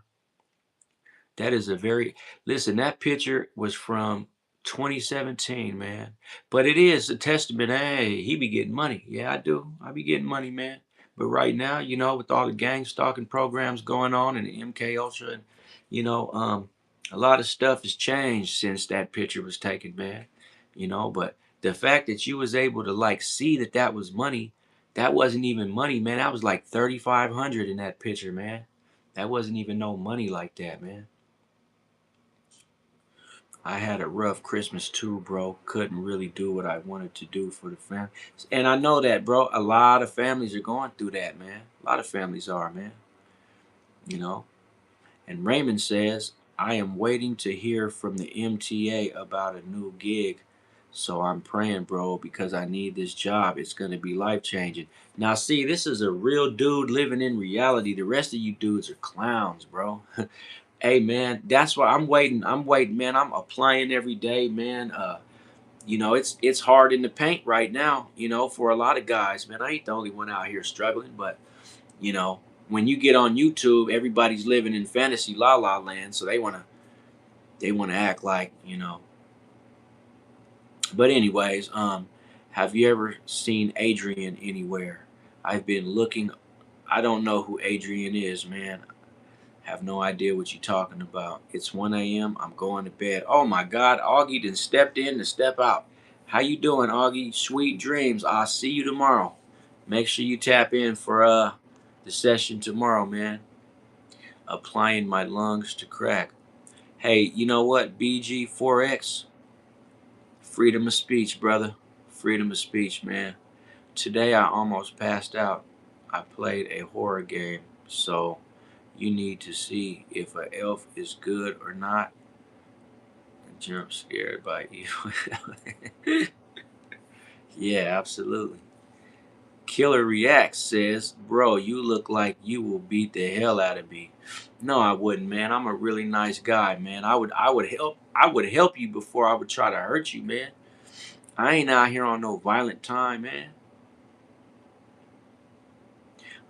That is a very, listen, that picture was from 2017, man. But it is a testament. Hey, he be getting money. Yeah, I do. I be getting money, man. But right now, you know, with all the gang stalking programs going on and the MK Ultra, and you know, a lot of stuff has changed since that picture was taken, man. You know, but the fact that you was able to like see that that was money, that wasn't even money, man. That was like 3,500 in that picture, man. That wasn't even no money like that, man. I had a rough Christmas too, bro. Couldn't really do what I wanted to do for the family. And I know that, bro. A lot of families are going through that, man. A lot of families are, man. You know. And Raymond says, I am waiting to hear from the MTA about a new gig. So I'm praying, bro, because I need this job. It's going to be life changing. Now, see, this is a real dude living in reality. The rest of you dudes are clowns, bro. Hey man, that's why I'm waiting. I'm waiting, man. I'm applying every day, man. You know, it's hard in the paint right now, you know, for a lot of guys, man. I ain't the only one out here struggling, but you know, when you get on YouTube, everybody's living in fantasy la la land, so they wanna act like, you know. But anyways, have you ever seen Adrian anywhere? I've been looking. I don't know who Adrian is, man. Have no idea what you're talking about. It's 1 a.m. I'm going to bed. Oh my God, Augie done stepped in to step out. How you doing, Augie? Sweet dreams. I'll see you tomorrow. Make sure you tap in for the session tomorrow, man. Applying my lungs to crack. Hey, you know what, BG4X? Freedom of speech, brother. Freedom of speech, man. Today I almost passed out. I played a horror game, so you need to see if an elf is good or not. Jump scared by you. Yeah, absolutely. Killer Reacts says, bro, you look like you will beat the hell out of me. No, I wouldn't, man. I'm a really nice guy, man. I would help you before I would try to hurt you, man. I ain't out here on no violent time, man.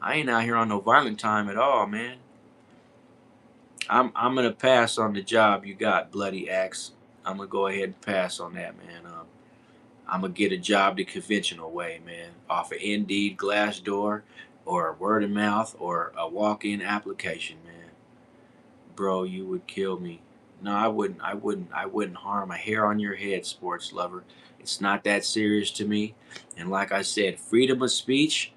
I ain't out here on no violent time at all, man. I'm gonna pass on the job you got, Bloody Axe. I'm gonna go ahead and pass on that, man. I'm gonna get a job the conventional way, man, off of Indeed, Glassdoor, or word of mouth, or a walk-in application, man. Bro, you would kill me. No, I wouldn't. I wouldn't harm a hair on your head, sports lover. It's not that serious to me. And like I said, freedom of speech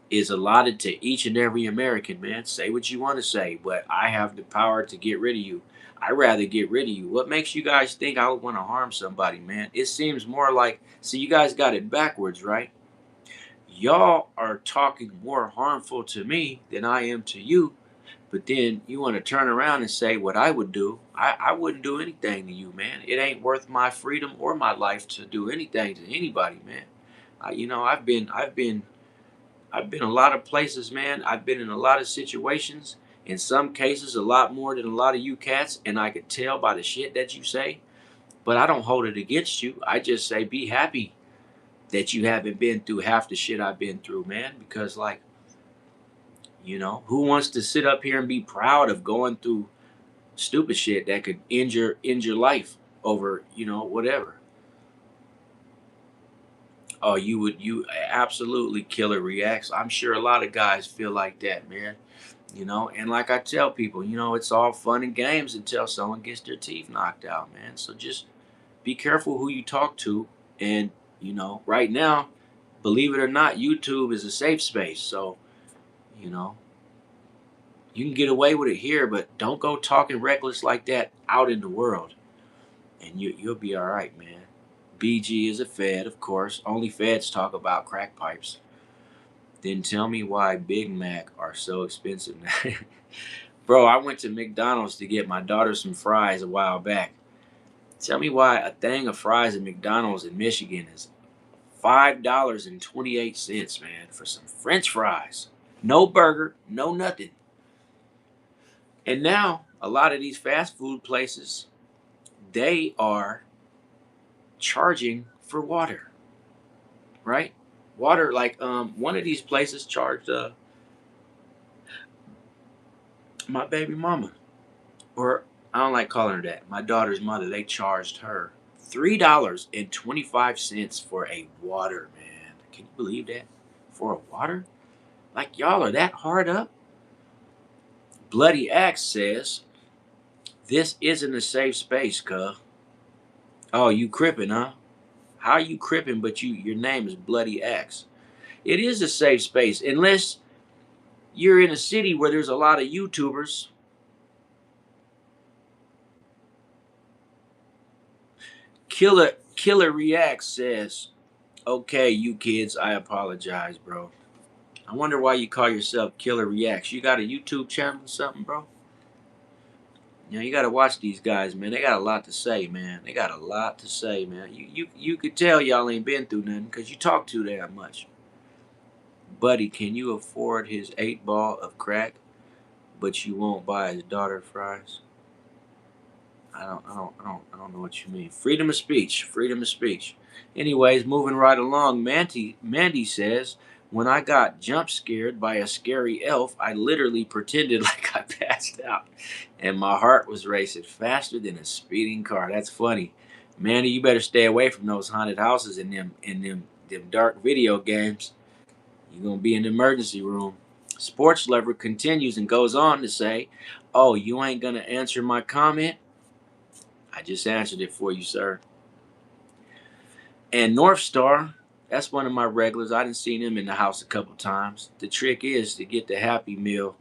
is allotted to each and every American, man. Say what you want to say, but I have the power to get rid of you. I'd rather get rid of you. What makes you guys think I would want to harm somebody, man? It seems more like, see, you guys got it backwards, right? Y'all are talking more harmful to me than I am to you, but then you want to turn around and say what I would do. I wouldn't do anything to you, man. It ain't worth my freedom or my life to do anything to anybody, man. I've been a lot of places, man. I've been in a lot of situations. In some cases, a lot more than a lot of you cats, and I could tell by the shit that you say. But I don't hold it against you. I just say be happy that you haven't been through half the shit I've been through, man. Because, like, who wants to sit up here and be proud of going through stupid shit that could end your life over, whatever. Oh, you absolutely killer reacts. I'm sure a lot of guys feel like that, man. And like I tell people, it's all fun and games until someone gets their teeth knocked out, man. So just be careful who you talk to. And, right now, believe it or not, YouTube is a safe space. So, you know, you can get away with it here, but don't go talking reckless like that out in the world. And you'll be all right, man. BG is a Fed, of course. Only Feds talk about crack pipes. Then tell me why Big Mac are so expensive now. Bro, I went to McDonald's to get my daughter some fries a while back. Tell me why a thing of fries at McDonald's in Michigan is $5.28, man, for some French fries. No burger, no nothing. And now a lot of these fast food places, they are charging for water, right? Water, like one of these places charged my baby mama, or I don't like calling her that. My daughter's mother, they charged her $3.25 for a water, man. Can you believe that? For a water? Like y'all are that hard up? Bloody Axe says, this isn't a safe space, cuh. Oh, you crippin', huh? How you crippin', but your name is Bloody Axe? It is a safe space, unless you're in a city where there's a lot of YouTubers. Killer Reacts says, okay, you kids, I apologize, bro. I wonder why you call yourself Killer Reacts. You got a YouTube channel or something, bro? You got to watch these guys, man. They got a lot to say, man. They got a lot to say, man. You could tell y'all ain't been through nothing because you talk too damn much. Buddy, can you afford his 8 ball of crack, but you won't buy his daughter fries? I don't know what you mean. Freedom of speech. Freedom of speech. Anyways, moving right along, Mandy says, when I got jump scared by a scary elf, I literally pretended like I passed out. And my heart was racing faster than a speeding car. That's funny. Mandy, you better stay away from those haunted houses and them dark video games. You're gonna be in the emergency room. Sports Lover continues and goes on to say, oh, you ain't gonna answer my comment? I just answered it for you, sir. And North Star, that's one of my regulars. I done seen him in the house a couple times. The trick is to get the Happy Meal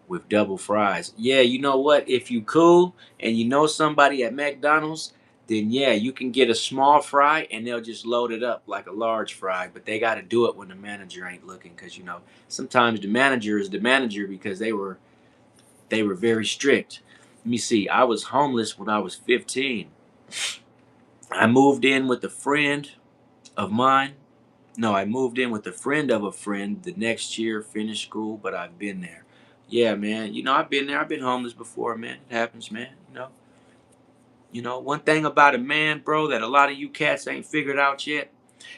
with double fries. Yeah, you know what? If you cool and you know somebody at McDonald's, then yeah, you can get a small fry and they'll just load it up like a large fry. But they got to do it when the manager ain't looking, because sometimes the manager is the manager because they were very strict. Let me see. I was homeless when I was 15. I moved in with a friend of mine. No, I moved in with a friend of a friend the next year, finished school, but I've been there. Yeah, man. I've been there. I've been homeless before, man. It happens, man. One thing about a man, bro, that a lot of you cats ain't figured out yet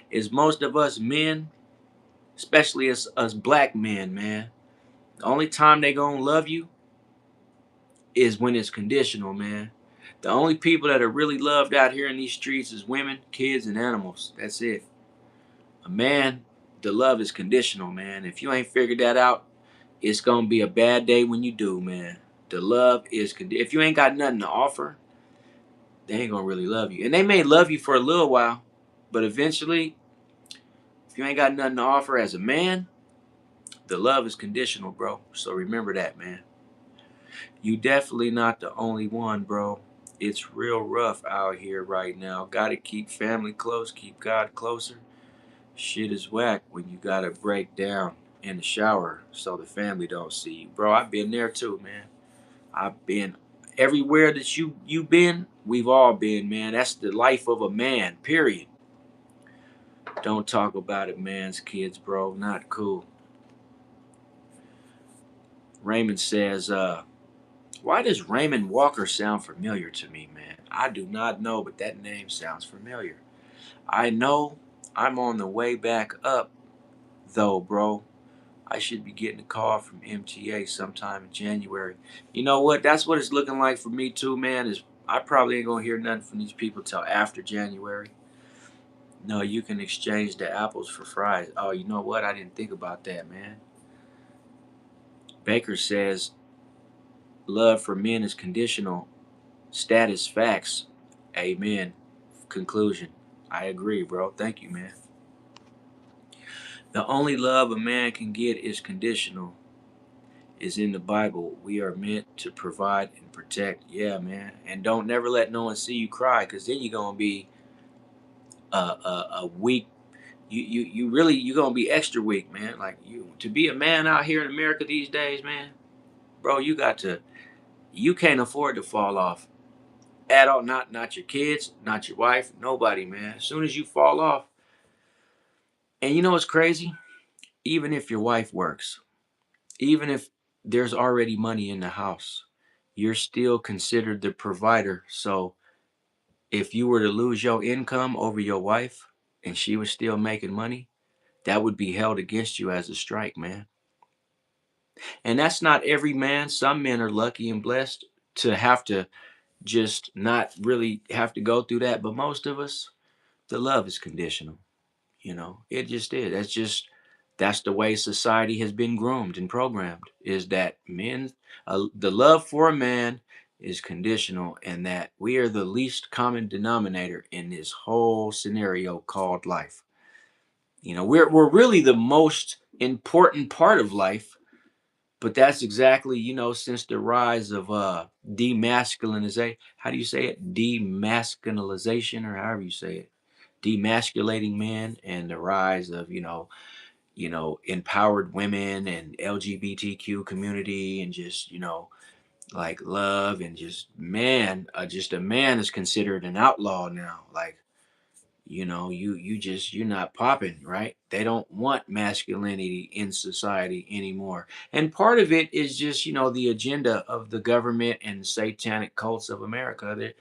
is most of us men, especially us black men, man. The only time they gonna love you is when it's conditional, man. The only people that are really loved out here in these streets is women, kids, and animals. That's it. A man, the love is conditional, man. If you ain't figured that out, it's gonna be a bad day when you do, man. The love is if you ain't got nothing to offer, they ain't gonna really love you. And they may love you for a little while, but eventually, if you ain't got nothing to offer as a man, the love is conditional, bro. So remember that, man. You definitely not the only one, bro. It's real rough out here right now. Gotta keep family close, keep God closer. Shit is whack when you gotta break down in the shower so the family don't see you. Bro, I've been there too, man. I've been everywhere that you been, we've all been, man. That's the life of a man, period. Don't talk about it, man's kids, bro. Not cool. Raymond says, why does Raymond Walker sound familiar to me, man? I do not know, but that name sounds familiar. I know I'm on the way back up, though, bro. I should be getting a call from MTA sometime in January. You know what? That's what it's looking like for me too, man. Is I probably ain't gonna hear nothing from these people till after January. No, you can exchange the apples for fries. Oh, you know what? I didn't think about that, man. Baker says love for men is conditional. Status facts. Amen. Conclusion. I agree, bro. Thank you, man. The only love a man can get is conditional. Is in the Bible. We are meant to provide and protect. Yeah, man. And don't never let no one see you cry, because then you're gonna be a weak. You really you're gonna be extra weak, man. Like you to be a man out here in America these days, man. Bro, you got to. You can't afford to fall off at all. Not your kids, not your wife, nobody, man. As soon as you fall off, and you know what's crazy? Even if your wife works, even if there's already money in the house, you're still considered the provider. So if you were to lose your income over your wife and she was still making money, that would be held against you as a strike, man. And that's not every man. Some men are lucky and blessed to have to just not really have to go through that. But most of us, the love is conditional. It just is. That's the way society has been groomed and programmed, is that the love for a man is conditional, and that we are the least common denominator in this whole scenario called life. We're really the most important part of life, but that's exactly, since the rise of demasculinization. How do you say it? Demasculinization, or however you say it. Demasculating men, and the rise of, empowered women and LGBTQ community, and just, like love, and just a man is considered an outlaw now. Like, you're not popping, right? They don't want masculinity in society anymore. And part of it is just, the agenda of the government and the satanic cults of America, that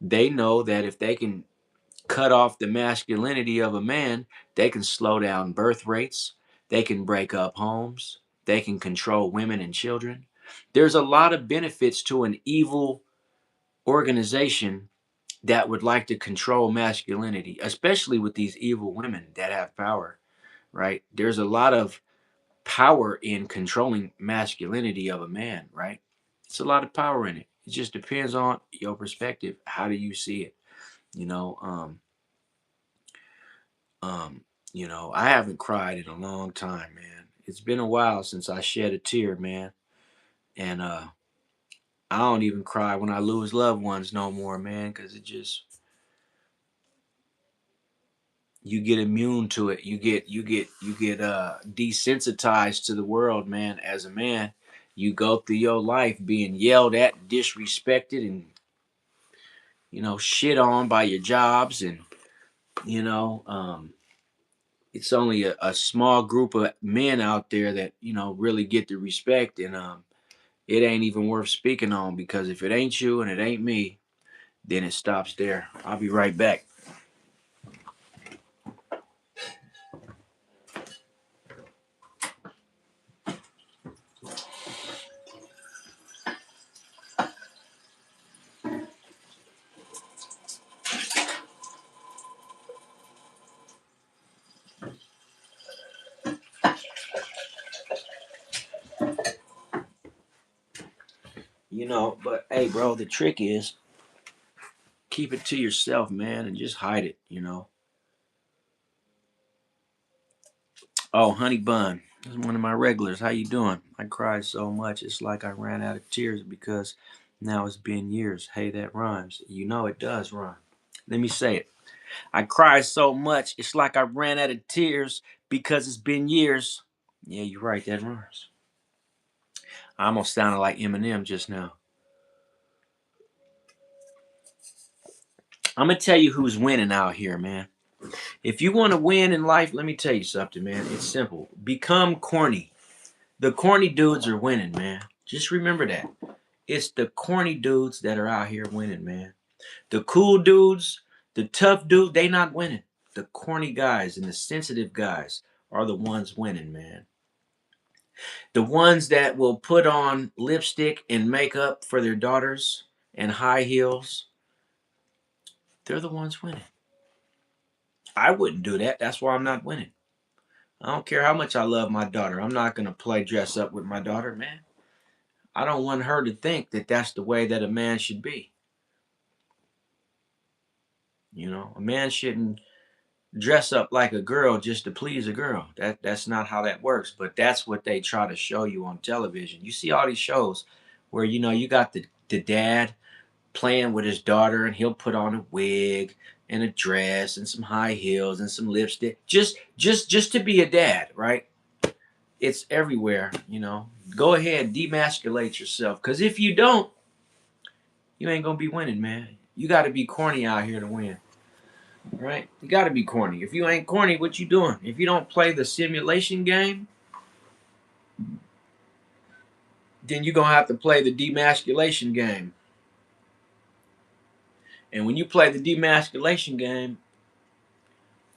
they know that if they can cut off the masculinity of a man, they can slow down birth rates, they can break up homes, they can control women and children. There's a lot of benefits to an evil organization that would like to control masculinity, especially with these evil women that have power, right? There's a lot of power in controlling masculinity of a man, right? It's a lot of power in it. It just depends on your perspective. How do you see it? You know, um, um, I haven't cried in a long time, man. It's been a while since I shed a tear, man. And I don't even cry when I lose loved ones no more, man, because you get immune to it. You get desensitized to the world, man. As a man, you go through your life being yelled at, disrespected, and shit on by your jobs, and you know it's only a small group of men out there that really get the respect, and it ain't even worth speaking on, because if it ain't you and it ain't me, then it stops there. I'll be right back. But hey, bro, the trick is keep it to yourself, man, and just hide it. Oh, Honey Bun, this is one of my regulars. How you doing? I cried so much, it's like I ran out of tears because now it's been years. Hey, that rhymes. You know it does rhyme. Let me say it. I cried so much, it's like I ran out of tears because it's been years. Yeah, you're right, that rhymes. I almost sounded like Eminem just now. I'm gonna tell you who's winning out here, man. If you want to win in life, let me tell you something, man. It's simple. Become corny. The corny dudes are winning, man. Just remember that. It's the corny dudes that are out here winning, man. The cool dudes, the tough dude, they not winning. The corny guys and the sensitive guys are the ones winning, man. The ones that will put on lipstick and makeup for their daughters and high heels, they're the ones winning. I wouldn't do that. That's why I'm not winning. I don't care how much I love my daughter. I'm not going to play dress up with my daughter, man. I don't want her to think that that's the way that a man should be. A man shouldn't dress up like a girl just to please a girl. That's not how that works. But that's what they try to show you on television. You see all these shows where you got the dad playing with his daughter, and he'll put on a wig and a dress and some high heels and some lipstick just to be a dad, right? It's everywhere. Go ahead, demasculate yourself, because if you don't, you ain't gonna be winning, man. You got to be corny out here to win, right? You got to be corny. If you ain't corny, what you doing? If you don't play the simulation game, then you're gonna have to play the demasculation game. And when you play the demasculation game,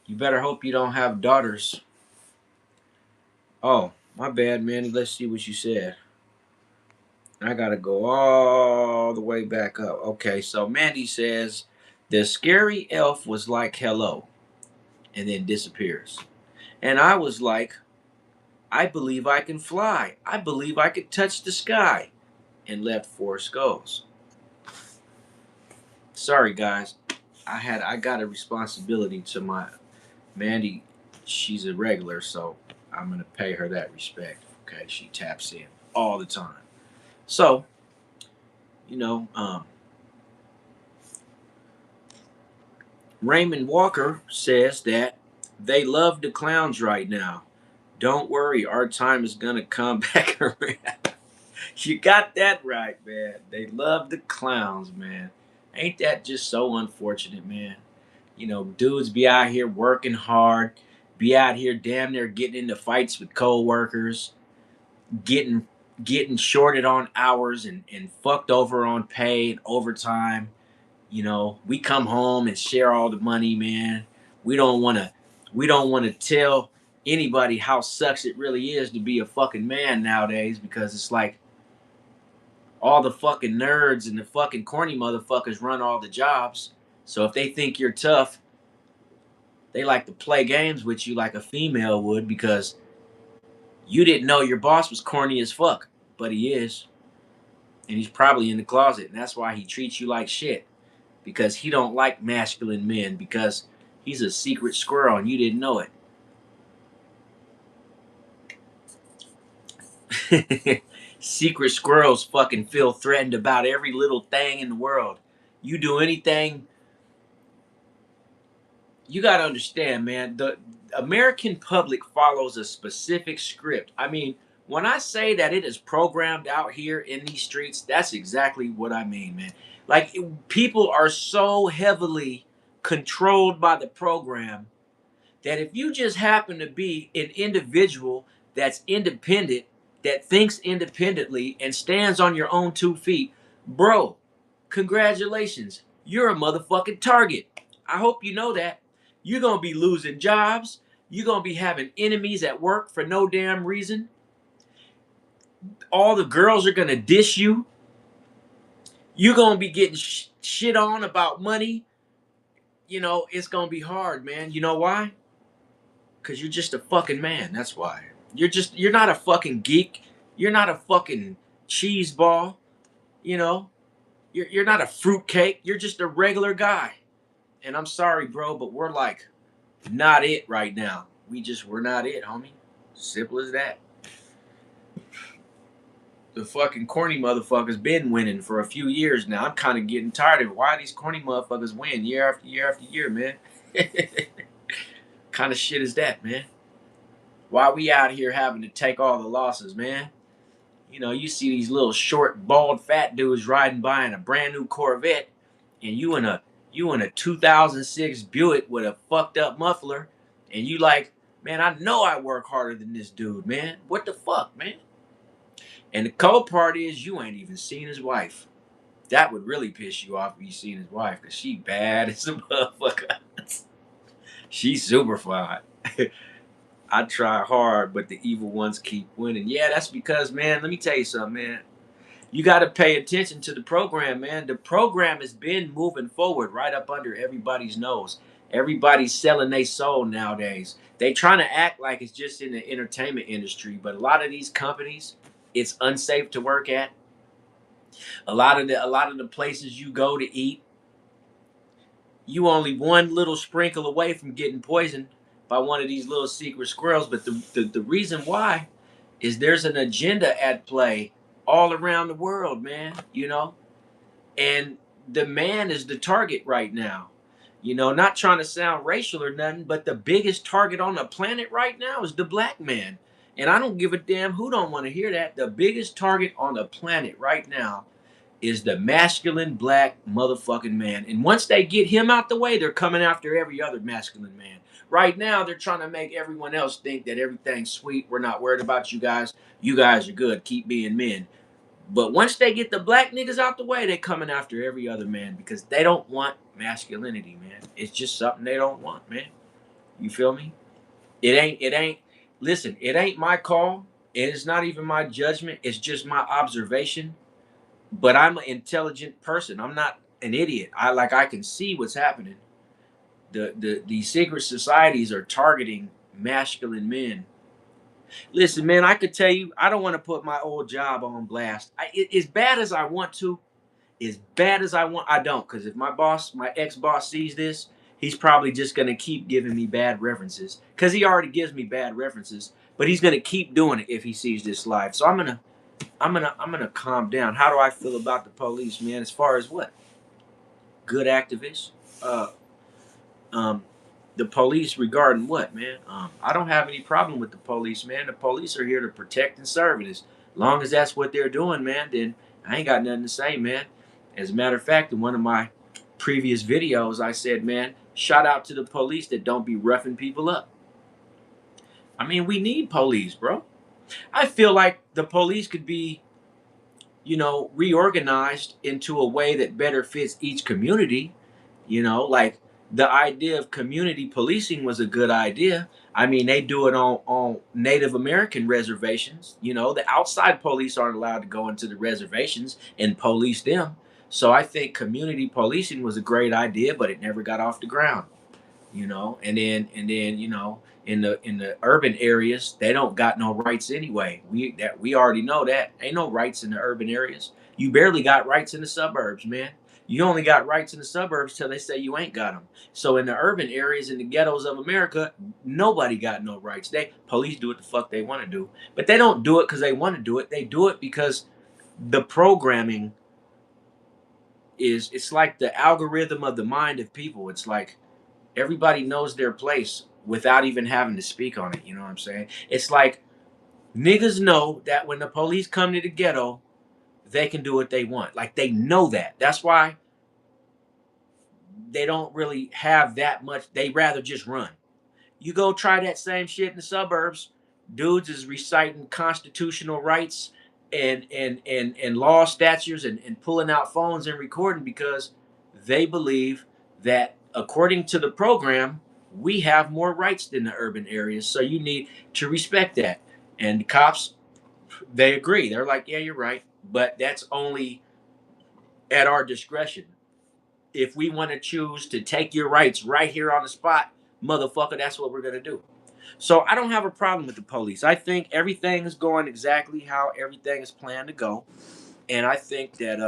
you better hope you don't have daughters. Oh, my bad, Manny. Let's see what you said. I gotta go all the way back up. Okay, so Mandy says the scary elf was like hello and then disappears. And I was like, I believe I can fly. I believe I could touch the sky. And left 4 skulls. Sorry guys. I got a responsibility to my Mandy. She's a regular, so I'm gonna pay her that respect. Okay, she taps in all the time. So, you know, Raymond Walker says that they love the clowns right now. Don't worry, our time is gonna come back around. You got that right, man. They love the clowns, man. Ain't that just so unfortunate, man? Dudes be out here working hard, be out here damn near getting into fights with co-workers, getting getting shorted on hours and fucked over on pay and overtime. We come home and share all the money, man. We don't want to we don't want to tell anybody how sucks it really is to be a fucking man nowadays, because it's like all the fucking nerds and the fucking corny motherfuckers run all the jobs. So if they think you're tough, they like to play games with you like a female would, because you didn't know your boss was corny as fuck, but he is. And he's probably in the closet, and that's why he treats you like shit, because he don't like masculine men, because he's a secret squirrel and you didn't know it. Secret squirrels fucking feel threatened about every little thing in the world. You do anything, you got to understand, man. The American public follows a specific script. I mean, when I say that it is programmed out here in these streets, that's exactly what I mean, man. Like, people are so heavily controlled by the program that if you just happen to be an individual that's independent, that thinks independently and stands on your own 2 feet, bro, congratulations. You're a motherfucking target. I hope you know that. You're going to be losing jobs. You're going to be having enemies at work for no damn reason. All the girls are going to dish you. You're going to be getting shit on about money. It's going to be hard, man. You know why? Because you're just a fucking man. That's why. You're not a fucking geek. You're not a fucking cheese ball. You know, you're not a fruitcake. You're just a regular guy. And I'm sorry, bro, but we're like not it right now. We're not it, homie. Simple as that. The fucking corny motherfuckers been winning for a few years now. I'm kind of getting tired of why these corny motherfuckers win year after year after year, man. Kind of shit is that, man? Why we out here having to take all the losses, man? You know, you see these little short, bald, fat dudes riding by in a brand new Corvette, and you in a 2006 Buick with a fucked up muffler, and you like, man, I know I work harder than this dude, man. What the fuck, man? And the cold part is you ain't even seen his wife. That would really piss you off if you seen his wife, cause she bad as a motherfucker. She's super fine. I try hard, but the evil ones keep winning. Yeah, that's because, man, let me tell you something, man. You got to pay attention to the program, man. The program has been moving forward right up under everybody's nose. Everybody's selling their soul nowadays. They trying to act like it's just in the entertainment industry, but a lot of these companies, it's unsafe to work at. A lot of the places you go to eat, you only one little sprinkle away from getting poisoned by one of these little secret squirrels. But the reason why is there's an agenda at play all around the world, man. And the man is the target right now. Not trying to sound racial or nothing, but the biggest target on the planet right now is the black man. And I don't give a damn who don't want to hear that. The biggest target on the planet right now is the masculine black motherfucking man. And once they get him out the way, they're coming after every other masculine man. Right now, they're trying to make everyone else think that everything's sweet. We're not worried about you guys. You guys are good. Keep being men. But once they get the black niggas out the way, they're coming after every other man because they don't want masculinity, man. It's just something they don't want, man. You feel me? Listen, it ain't my call. It's not even my judgment. It's just my observation. But I'm an intelligent person. I'm not an idiot. I can see what's happening. The secret societies are targeting masculine men. Listen, man, I could tell you, I don't want to put my old job on blast. As bad as I want to, as bad as I want, I don't. Because if my ex-boss sees this, he's probably just gonna keep giving me bad references. Because he already gives me bad references, but he's gonna keep doing it if he sees this live. So I'm gonna calm down. How do I feel about the police, man? As far as what? Good activists? Uh, um, the police regarding what, man? I don't have any problem with the police, man. The police are here to protect and serve, and as long as that's what they're doing, man, then I ain't got nothing to say, man. As a matter of fact, in one of my previous videos, I said, man, shout out to the police that don't be roughing people up. I mean, we need police, bro. I feel like the police could be, reorganized into a way that better fits each community. Like the idea of community policing was a good idea. I mean, they do it on Native American reservations. The outside police aren't allowed to go into the reservations and police them. So I think community policing was a great idea, but it never got off the ground. And then in the urban areas they don't got no rights anyway. We already know that ain't no rights in the urban areas. You barely got rights in the suburbs, man. You only got rights in the suburbs till they say you ain't got them. So in the urban areas, in the ghettos of America, nobody got no rights. They police do what the fuck they want to do, but they don't do it because they want to do it. They do it because the programming it's like the algorithm of the mind of people. It's like everybody knows their place without even having to speak on it. You know what I'm saying? It's like niggas know that when the police come to the ghetto, they can do what they want. Like they know that. That's why they don't really have that much. They rather just run. You go try that same shit in the suburbs. Dudes is reciting constitutional rights and law statutes and pulling out phones and recording because they believe that according to the program, we have more rights than the urban areas. So you need to respect that. And the cops, they agree. They're like, yeah, you're right. But that's only at our discretion. If we want to choose to take your rights right here on the spot, motherfucker, that's what we're going to do. So I don't have a problem with the police. I think everything is going exactly how everything is planned to go. And I think that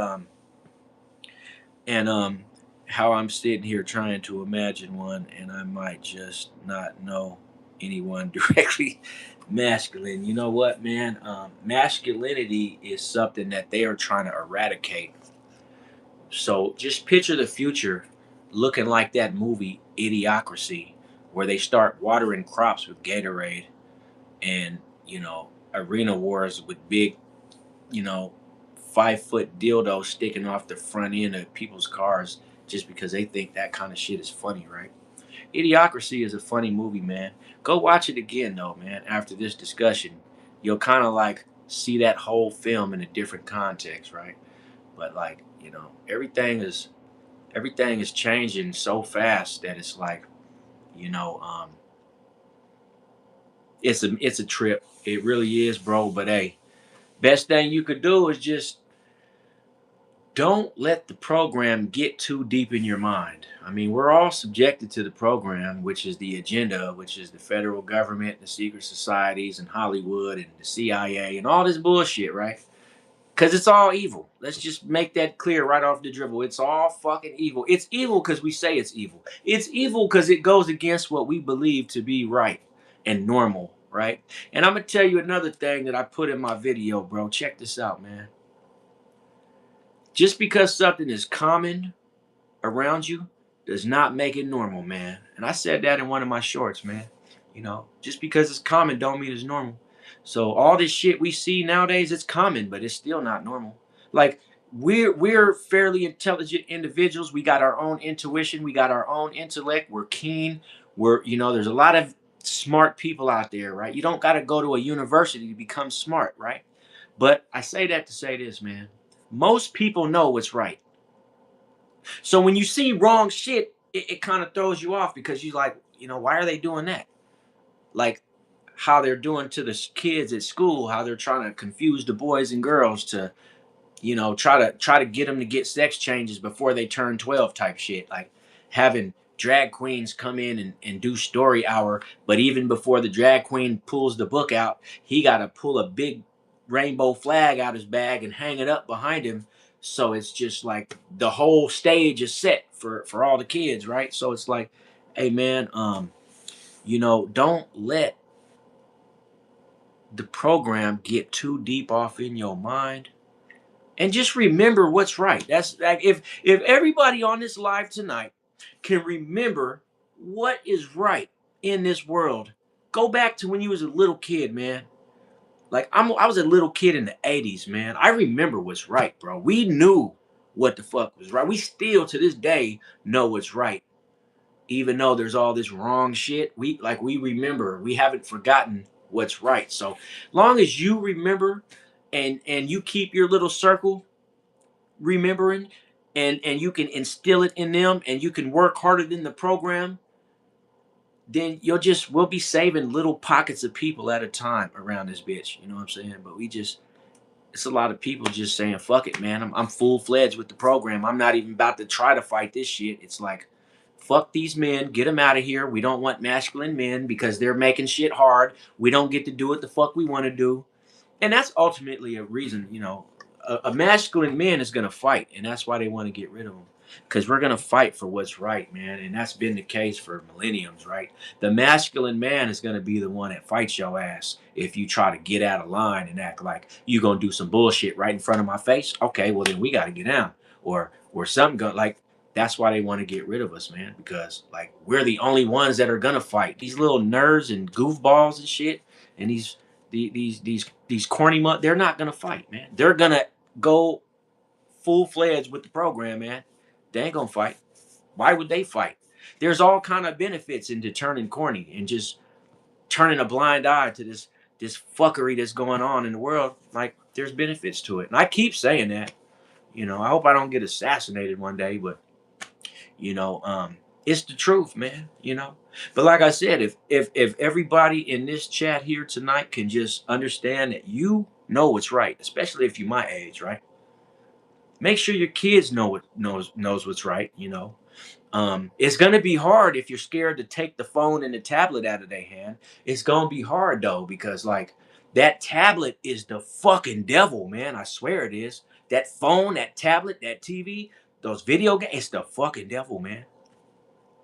and how I'm sitting here trying to imagine one, and I might just not know anyone directly masculine. You know what, man? Masculinity is something that they are trying to eradicate. So just picture the future looking like that movie Idiocracy, where they start watering crops with Gatorade, and arena wars with big, you know 5-foot dildo sticking off the front end of people's cars, just because they think that kind of shit is funny, right? Idiocracy is a funny movie, man. Go watch it again, though, man. After this discussion, you'll kind of like see that whole film in a different context, right? But like, everything is changing so fast that it's like, you know, it's a trip. It really is, bro. But hey, best thing you could do is just don't let the program get too deep in your mind. I mean, we're all subjected to the program, which is the agenda, which is the federal government, the secret societies, and Hollywood, and the CIA, and all this bullshit, right? Because it's all evil. Let's just make that clear right off the dribble. It's all fucking evil. It's evil because we say it's evil. It's evil because it goes against what we believe to be right and normal, right? And I'm going to tell you another thing that I put in my video, bro. Check this out, man. Just because something is common around you does not make it normal, man. And I said that in one of my shorts, man. Just because it's common don't mean it's normal. So all this shit we see nowadays, it's common, but it's still not normal. Like, we're fairly intelligent individuals. We got our own intuition, we got our own intellect, we're keen. There's a lot of smart people out there, right? You don't got to go to a university to become smart, right? But I say that to say this, man. Most people know what's right. So when you see wrong shit, it kind of throws you off, because you like, why are they doing that? Like how they're doing to the kids at school, how they're trying to confuse the boys and girls to, try to get them to get sex changes before they turn 12 type shit. Like having drag queens come in and do story hour, but even before the drag queen pulls the book out, he got to pull a big rainbow flag out his bag and hang it up behind him. So it's just like the whole stage is set for all the kids, right? So it's like, hey man, don't let the program get too deep off in your mind, and just remember what's right. That's like, if everybody on this live tonight can remember what is right in this world, go back to when you was a little kid, man. Like I was a little kid in the 80s, man. I remember what's right, bro. We knew what the fuck was right. We still to this day know what's right. Even though there's all this wrong shit, we remember. We haven't forgotten what's right. So long as you remember, and you keep your little circle remembering, and you can instill it in them, and you can work harder than the program, then we'll be saving little pockets of people at a time around this bitch. You know what I'm saying? But it's a lot of people just saying, fuck it, man. I'm full-fledged with the program. I'm not even about to try to fight this shit. It's like, fuck these men, get them out of here. We don't want masculine men because they're making shit hard. We don't get to do what the fuck we want to do. And that's ultimately a reason, a masculine man is going to fight, and that's why they want to get rid of them. Because we're going to fight for what's right, man. And that's been the case for millenniums, right? The masculine man is going to be the one that fights your ass if you try to get out of line and act like you going to do some bullshit right in front of my face. Okay, well, then we got to get down. Or something like, that's why they want to get rid of us, man. Because, like, we're the only ones that are going to fight. These little nerds and goofballs and shit, and these corny they're not gonna fight, man. They're gonna go full-fledged with the program, man. They ain't gonna fight. Why would they fight? There's all kind of benefits into turning corny and just turning a blind eye to this fuckery that's going on in the world. Like, there's benefits to it, and I keep saying that. I hope I don't get assassinated one day, but you know it's the truth, man. But like I said, if everybody in this chat here tonight can just understand that you know what's right, especially if you're my age, right? Make sure your kids knows what's right. It's gonna be hard if you're scared to take the phone and the tablet out of their hand. It's gonna be hard though, because like that tablet is the fucking devil, man. I swear it is. That phone, that tablet, that TV, those video games, it's the fucking devil, man.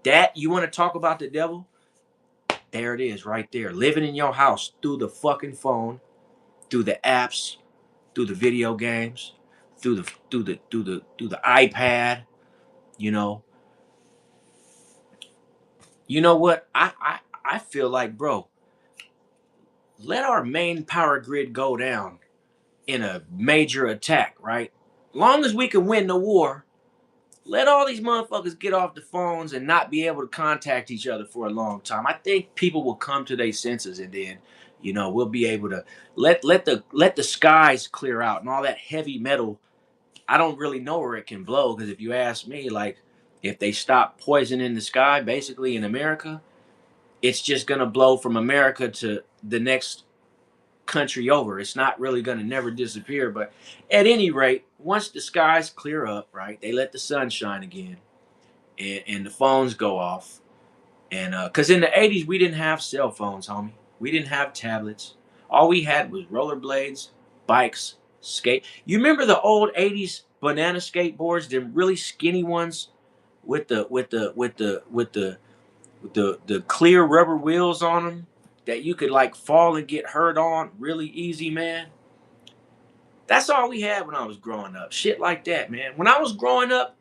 That, you want to talk about the devil? There it is right there. Living in your house through the fucking phone, through the apps, through the video games, through the iPad, you know. You know what? I feel like, bro, let our main power grid go down in a major attack, right? Long as we can win the war, let all these motherfuckers get off the phones and not be able to contact each other for a long time. I think people will come to their senses, and then, we'll be able to let the skies clear out and all that heavy metal. I don't really know where it can blow, because if you ask me, like, if they stop poisoning the sky, basically in America, it's just gonna blow from America to the next country over. It's not really gonna never disappear. But at any rate, once the skies clear up, right, they let the sun shine again, and the phones go off. And because in the 80s we didn't have cell phones, homie. We didn't have tablets. All we had was rollerblades, bikes, skate. You remember the old 80s banana skateboards, the really skinny ones with the clear rubber wheels on them that you could like fall and get hurt on really easy, man. That's all we had when I was growing up. Shit like that, man. When I was growing up,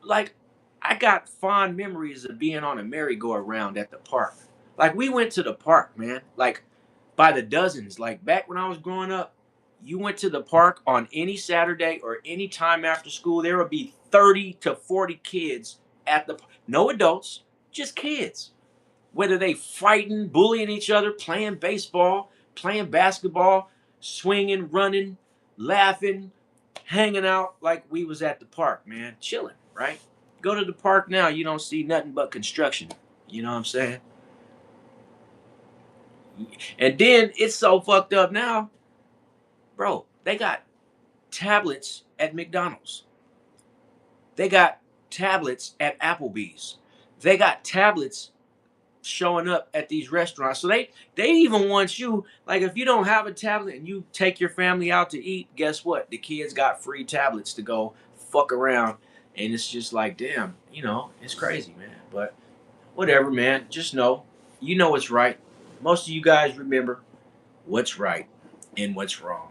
like, I got fond memories of being on a merry-go-round at the park. Like, we went to the park, man. Like, by the dozens. Like, back when I was growing up, you went to the park on any Saturday or any time after school, there would be 30 to 40 kids at the park. No adults, just kids. Whether they fighting, bullying each other, playing baseball, playing basketball, swinging, running, laughing, hanging out, like we was at the park, man, chilling, right? Go to the park now, you don't see nothing but construction. You know what I'm saying? And then it's so fucked up now, bro. They got tablets at McDonald's. They got tablets at Applebee's. They got tablets showing up at these restaurants. So they even want you, like, if you don't have a tablet and you take your family out to eat, guess what? The kids got free tablets to go fuck around. And it's just like, damn, it's crazy, man. But whatever, man. Just know, you know what's right. Most of you guys remember what's right and what's wrong.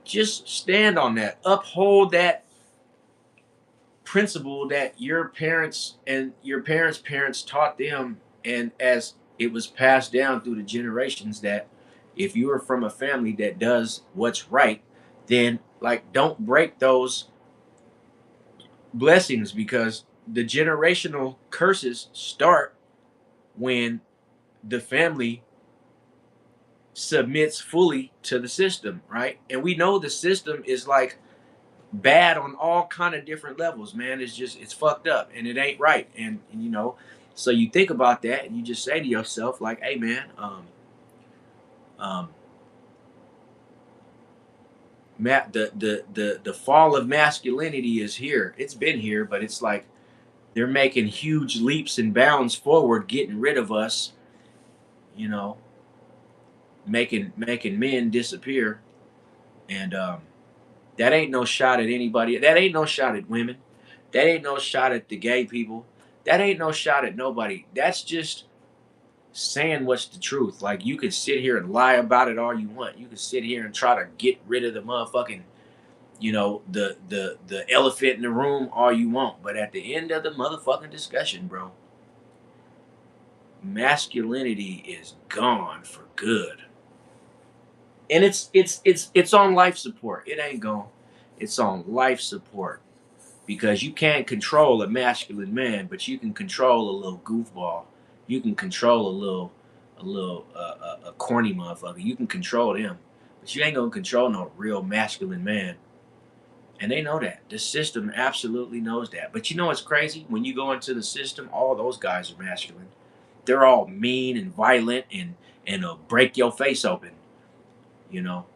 Just stand on that. Uphold that principle that your parents and your parents' parents taught them, and as it was passed down through the generations, that if you are from a family that does what's right, then, like, don't break those blessings, because the generational curses start when the family submits fully to the system, right? And we know the system is like bad on all kind of different levels, man. It's fucked up and it ain't right. And so you think about that and you just say to yourself, like, hey, man, um the fall of masculinity is here. It's been here, but it's like they're making huge leaps and bounds forward, getting rid of us, you know making men disappear. And that ain't no shot at anybody. That ain't no shot at women. That ain't no shot at the gay people. That ain't no shot at nobody. That's just saying what's the truth. Like, you can sit here and lie about it all you want. You can sit here and try to get rid of the motherfucking, the elephant in the room all you want. But at the end of the motherfucking discussion, bro, masculinity is gone for good. And it's on life support. It ain't gone. It's on life support, because you can't control a masculine man, but you can control a little goofball. You can control a corny motherfucker. You can control them, but you ain't gonna control no real masculine man. And they know that. The system absolutely knows that. But you know what's crazy? When you go into the system, all those guys are masculine. They're all mean and violent and break your face open. You know,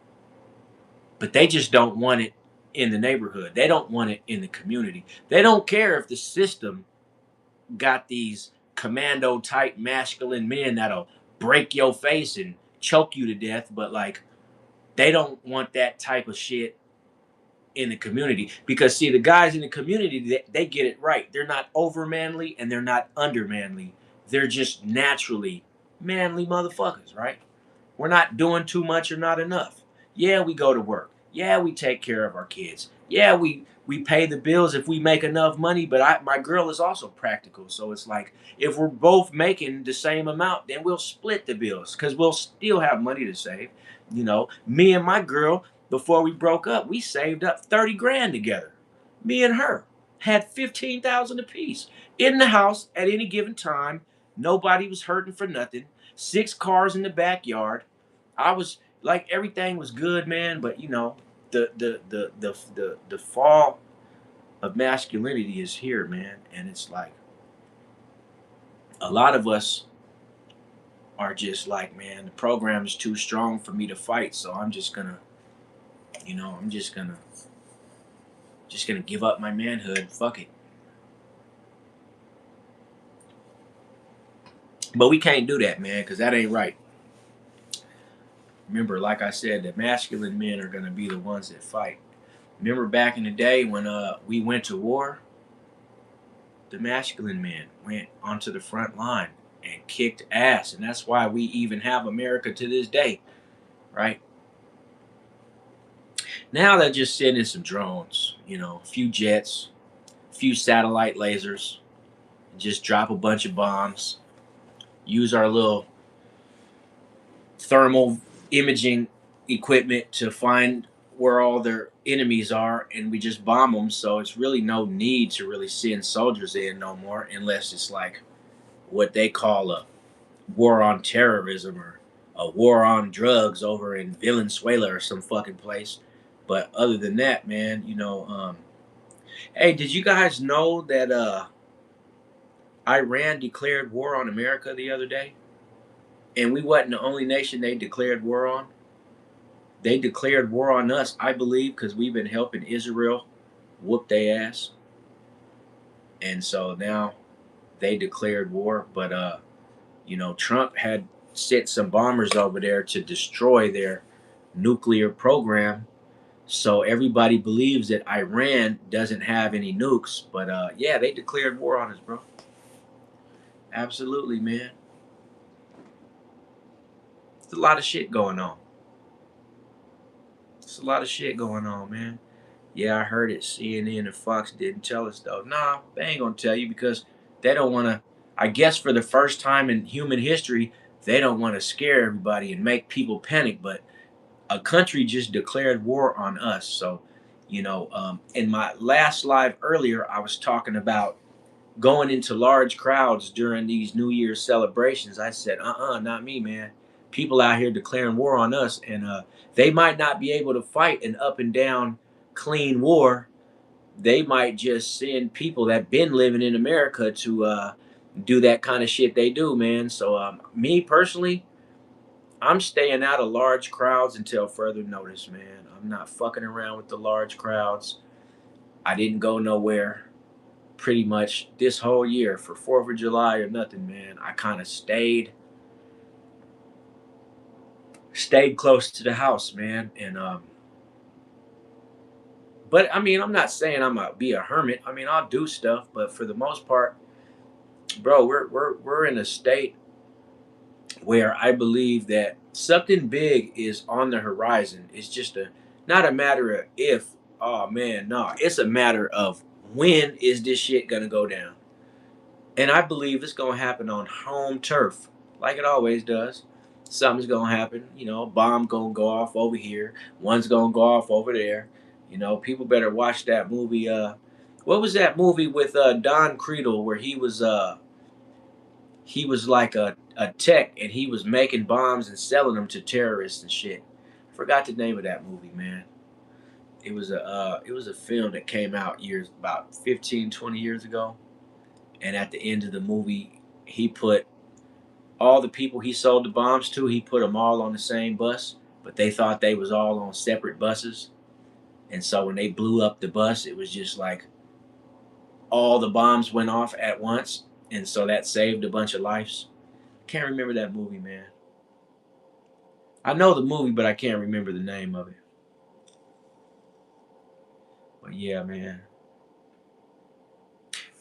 but they just don't want it in the neighborhood. They don't want it in the community. They don't care if the system got these commando type masculine men that'll break your face and choke you to death, but, like, they don't want that type of shit in the community. Because see, the guys in the community, they get it right. They're not over manly and they're not under manly. They're just naturally manly motherfuckers, right? We're not doing too much or not enough. Yeah, we go to work. Yeah, we take care of our kids. Yeah, we pay the bills if we make enough money. But my girl is also practical, so it's like if we're both making the same amount, then we'll split the bills because we'll still have money to save. You know, me and my girl before we broke up, we saved up 30 grand together. Me and her had 15,000 apiece in the house at any given time. Nobody was hurting for nothing. 6 cars in the backyard. I was like everything was good, man. But you know, the fall of masculinity is here, man, and it's like a lot of us are just like, man, the program is too strong for me to fight, so I'm just gonna, I'm just gonna give up my manhood. Fuck it. But we can't do that, man, because that ain't right. Remember, like I said, the masculine men are gonna be the ones that fight. Remember back in the day when we went to war, the masculine men went onto the front line and kicked ass, and that's why we even have America to this day, right? Now they're just sending some drones, a few jets, a few satellite lasers, and just drop a bunch of bombs, use our little thermal imaging equipment to find where all their enemies are, and we just bomb them. So it's really no need to really send soldiers in no more, unless it's like what they call a war on terrorism or a war on drugs over in Venezuela or some fucking place. But other than that, man, hey, did you guys know that Iran declared war on America the other day? And we wasn't the only nation they declared war on. They declared war on us, I believe, because we've been helping Israel whoop their ass. And so now they declared war. But Trump had sent some bombers over there to destroy their nuclear program. So everybody believes that Iran doesn't have any nukes. But yeah, they declared war on us, bro. Absolutely, man. There's a lot of shit going on. There's a lot of shit going on, man. Yeah, I heard it. CNN and Fox didn't tell us though. Nah, they ain't gonna tell you because they don't want to. I guess for the first time in human history, they don't want to scare everybody and make people panic. But a country just declared war on us. So, in my last live earlier, I was talking about going into large crowds during these New Year's celebrations. I said, not me, man. People out here declaring war on us, and they might not be able to fight an up and down clean war. They might just send people that been living in America to do that kind of shit they do, man. So, me personally, I'm staying out of large crowds until further notice, man. I'm not fucking around with the large crowds. I didn't go nowhere pretty much this whole year for 4th of July or nothing, man. I kind of stayed close to the house, man. And but I mean, I'm not saying I'm gonna be a hermit. I mean, I'll do stuff, but for the most part, bro, we're in a state where I believe that something big is on the horizon. It's just not a matter of if. Oh man, no, it's a matter of when is this shit gonna go down. And I believe it's gonna happen on home turf, like it always does. Something's gonna happen, a bomb gonna go off over here, one's gonna go off over there. People better watch that movie. What was that movie with Don Creedle where he was like a tech and he was making bombs and selling them to terrorists and shit. Forgot the name of that movie, man. It was a film that came out years about 15, 20 years ago. And at the end of the movie, he put all the people he sold the bombs to, he put them all on the same bus, but they thought they was all on separate buses. And so when they blew up the bus, it was just like all the bombs went off at once. And so that saved a bunch of lives. Can't remember that movie, man. I know the movie, but I can't remember the name of it. Yeah, man.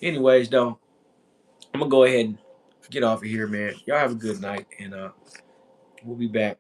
Anyways, though, I'm gonna go ahead and get off of here, man. Y'all have a good night, and we'll be back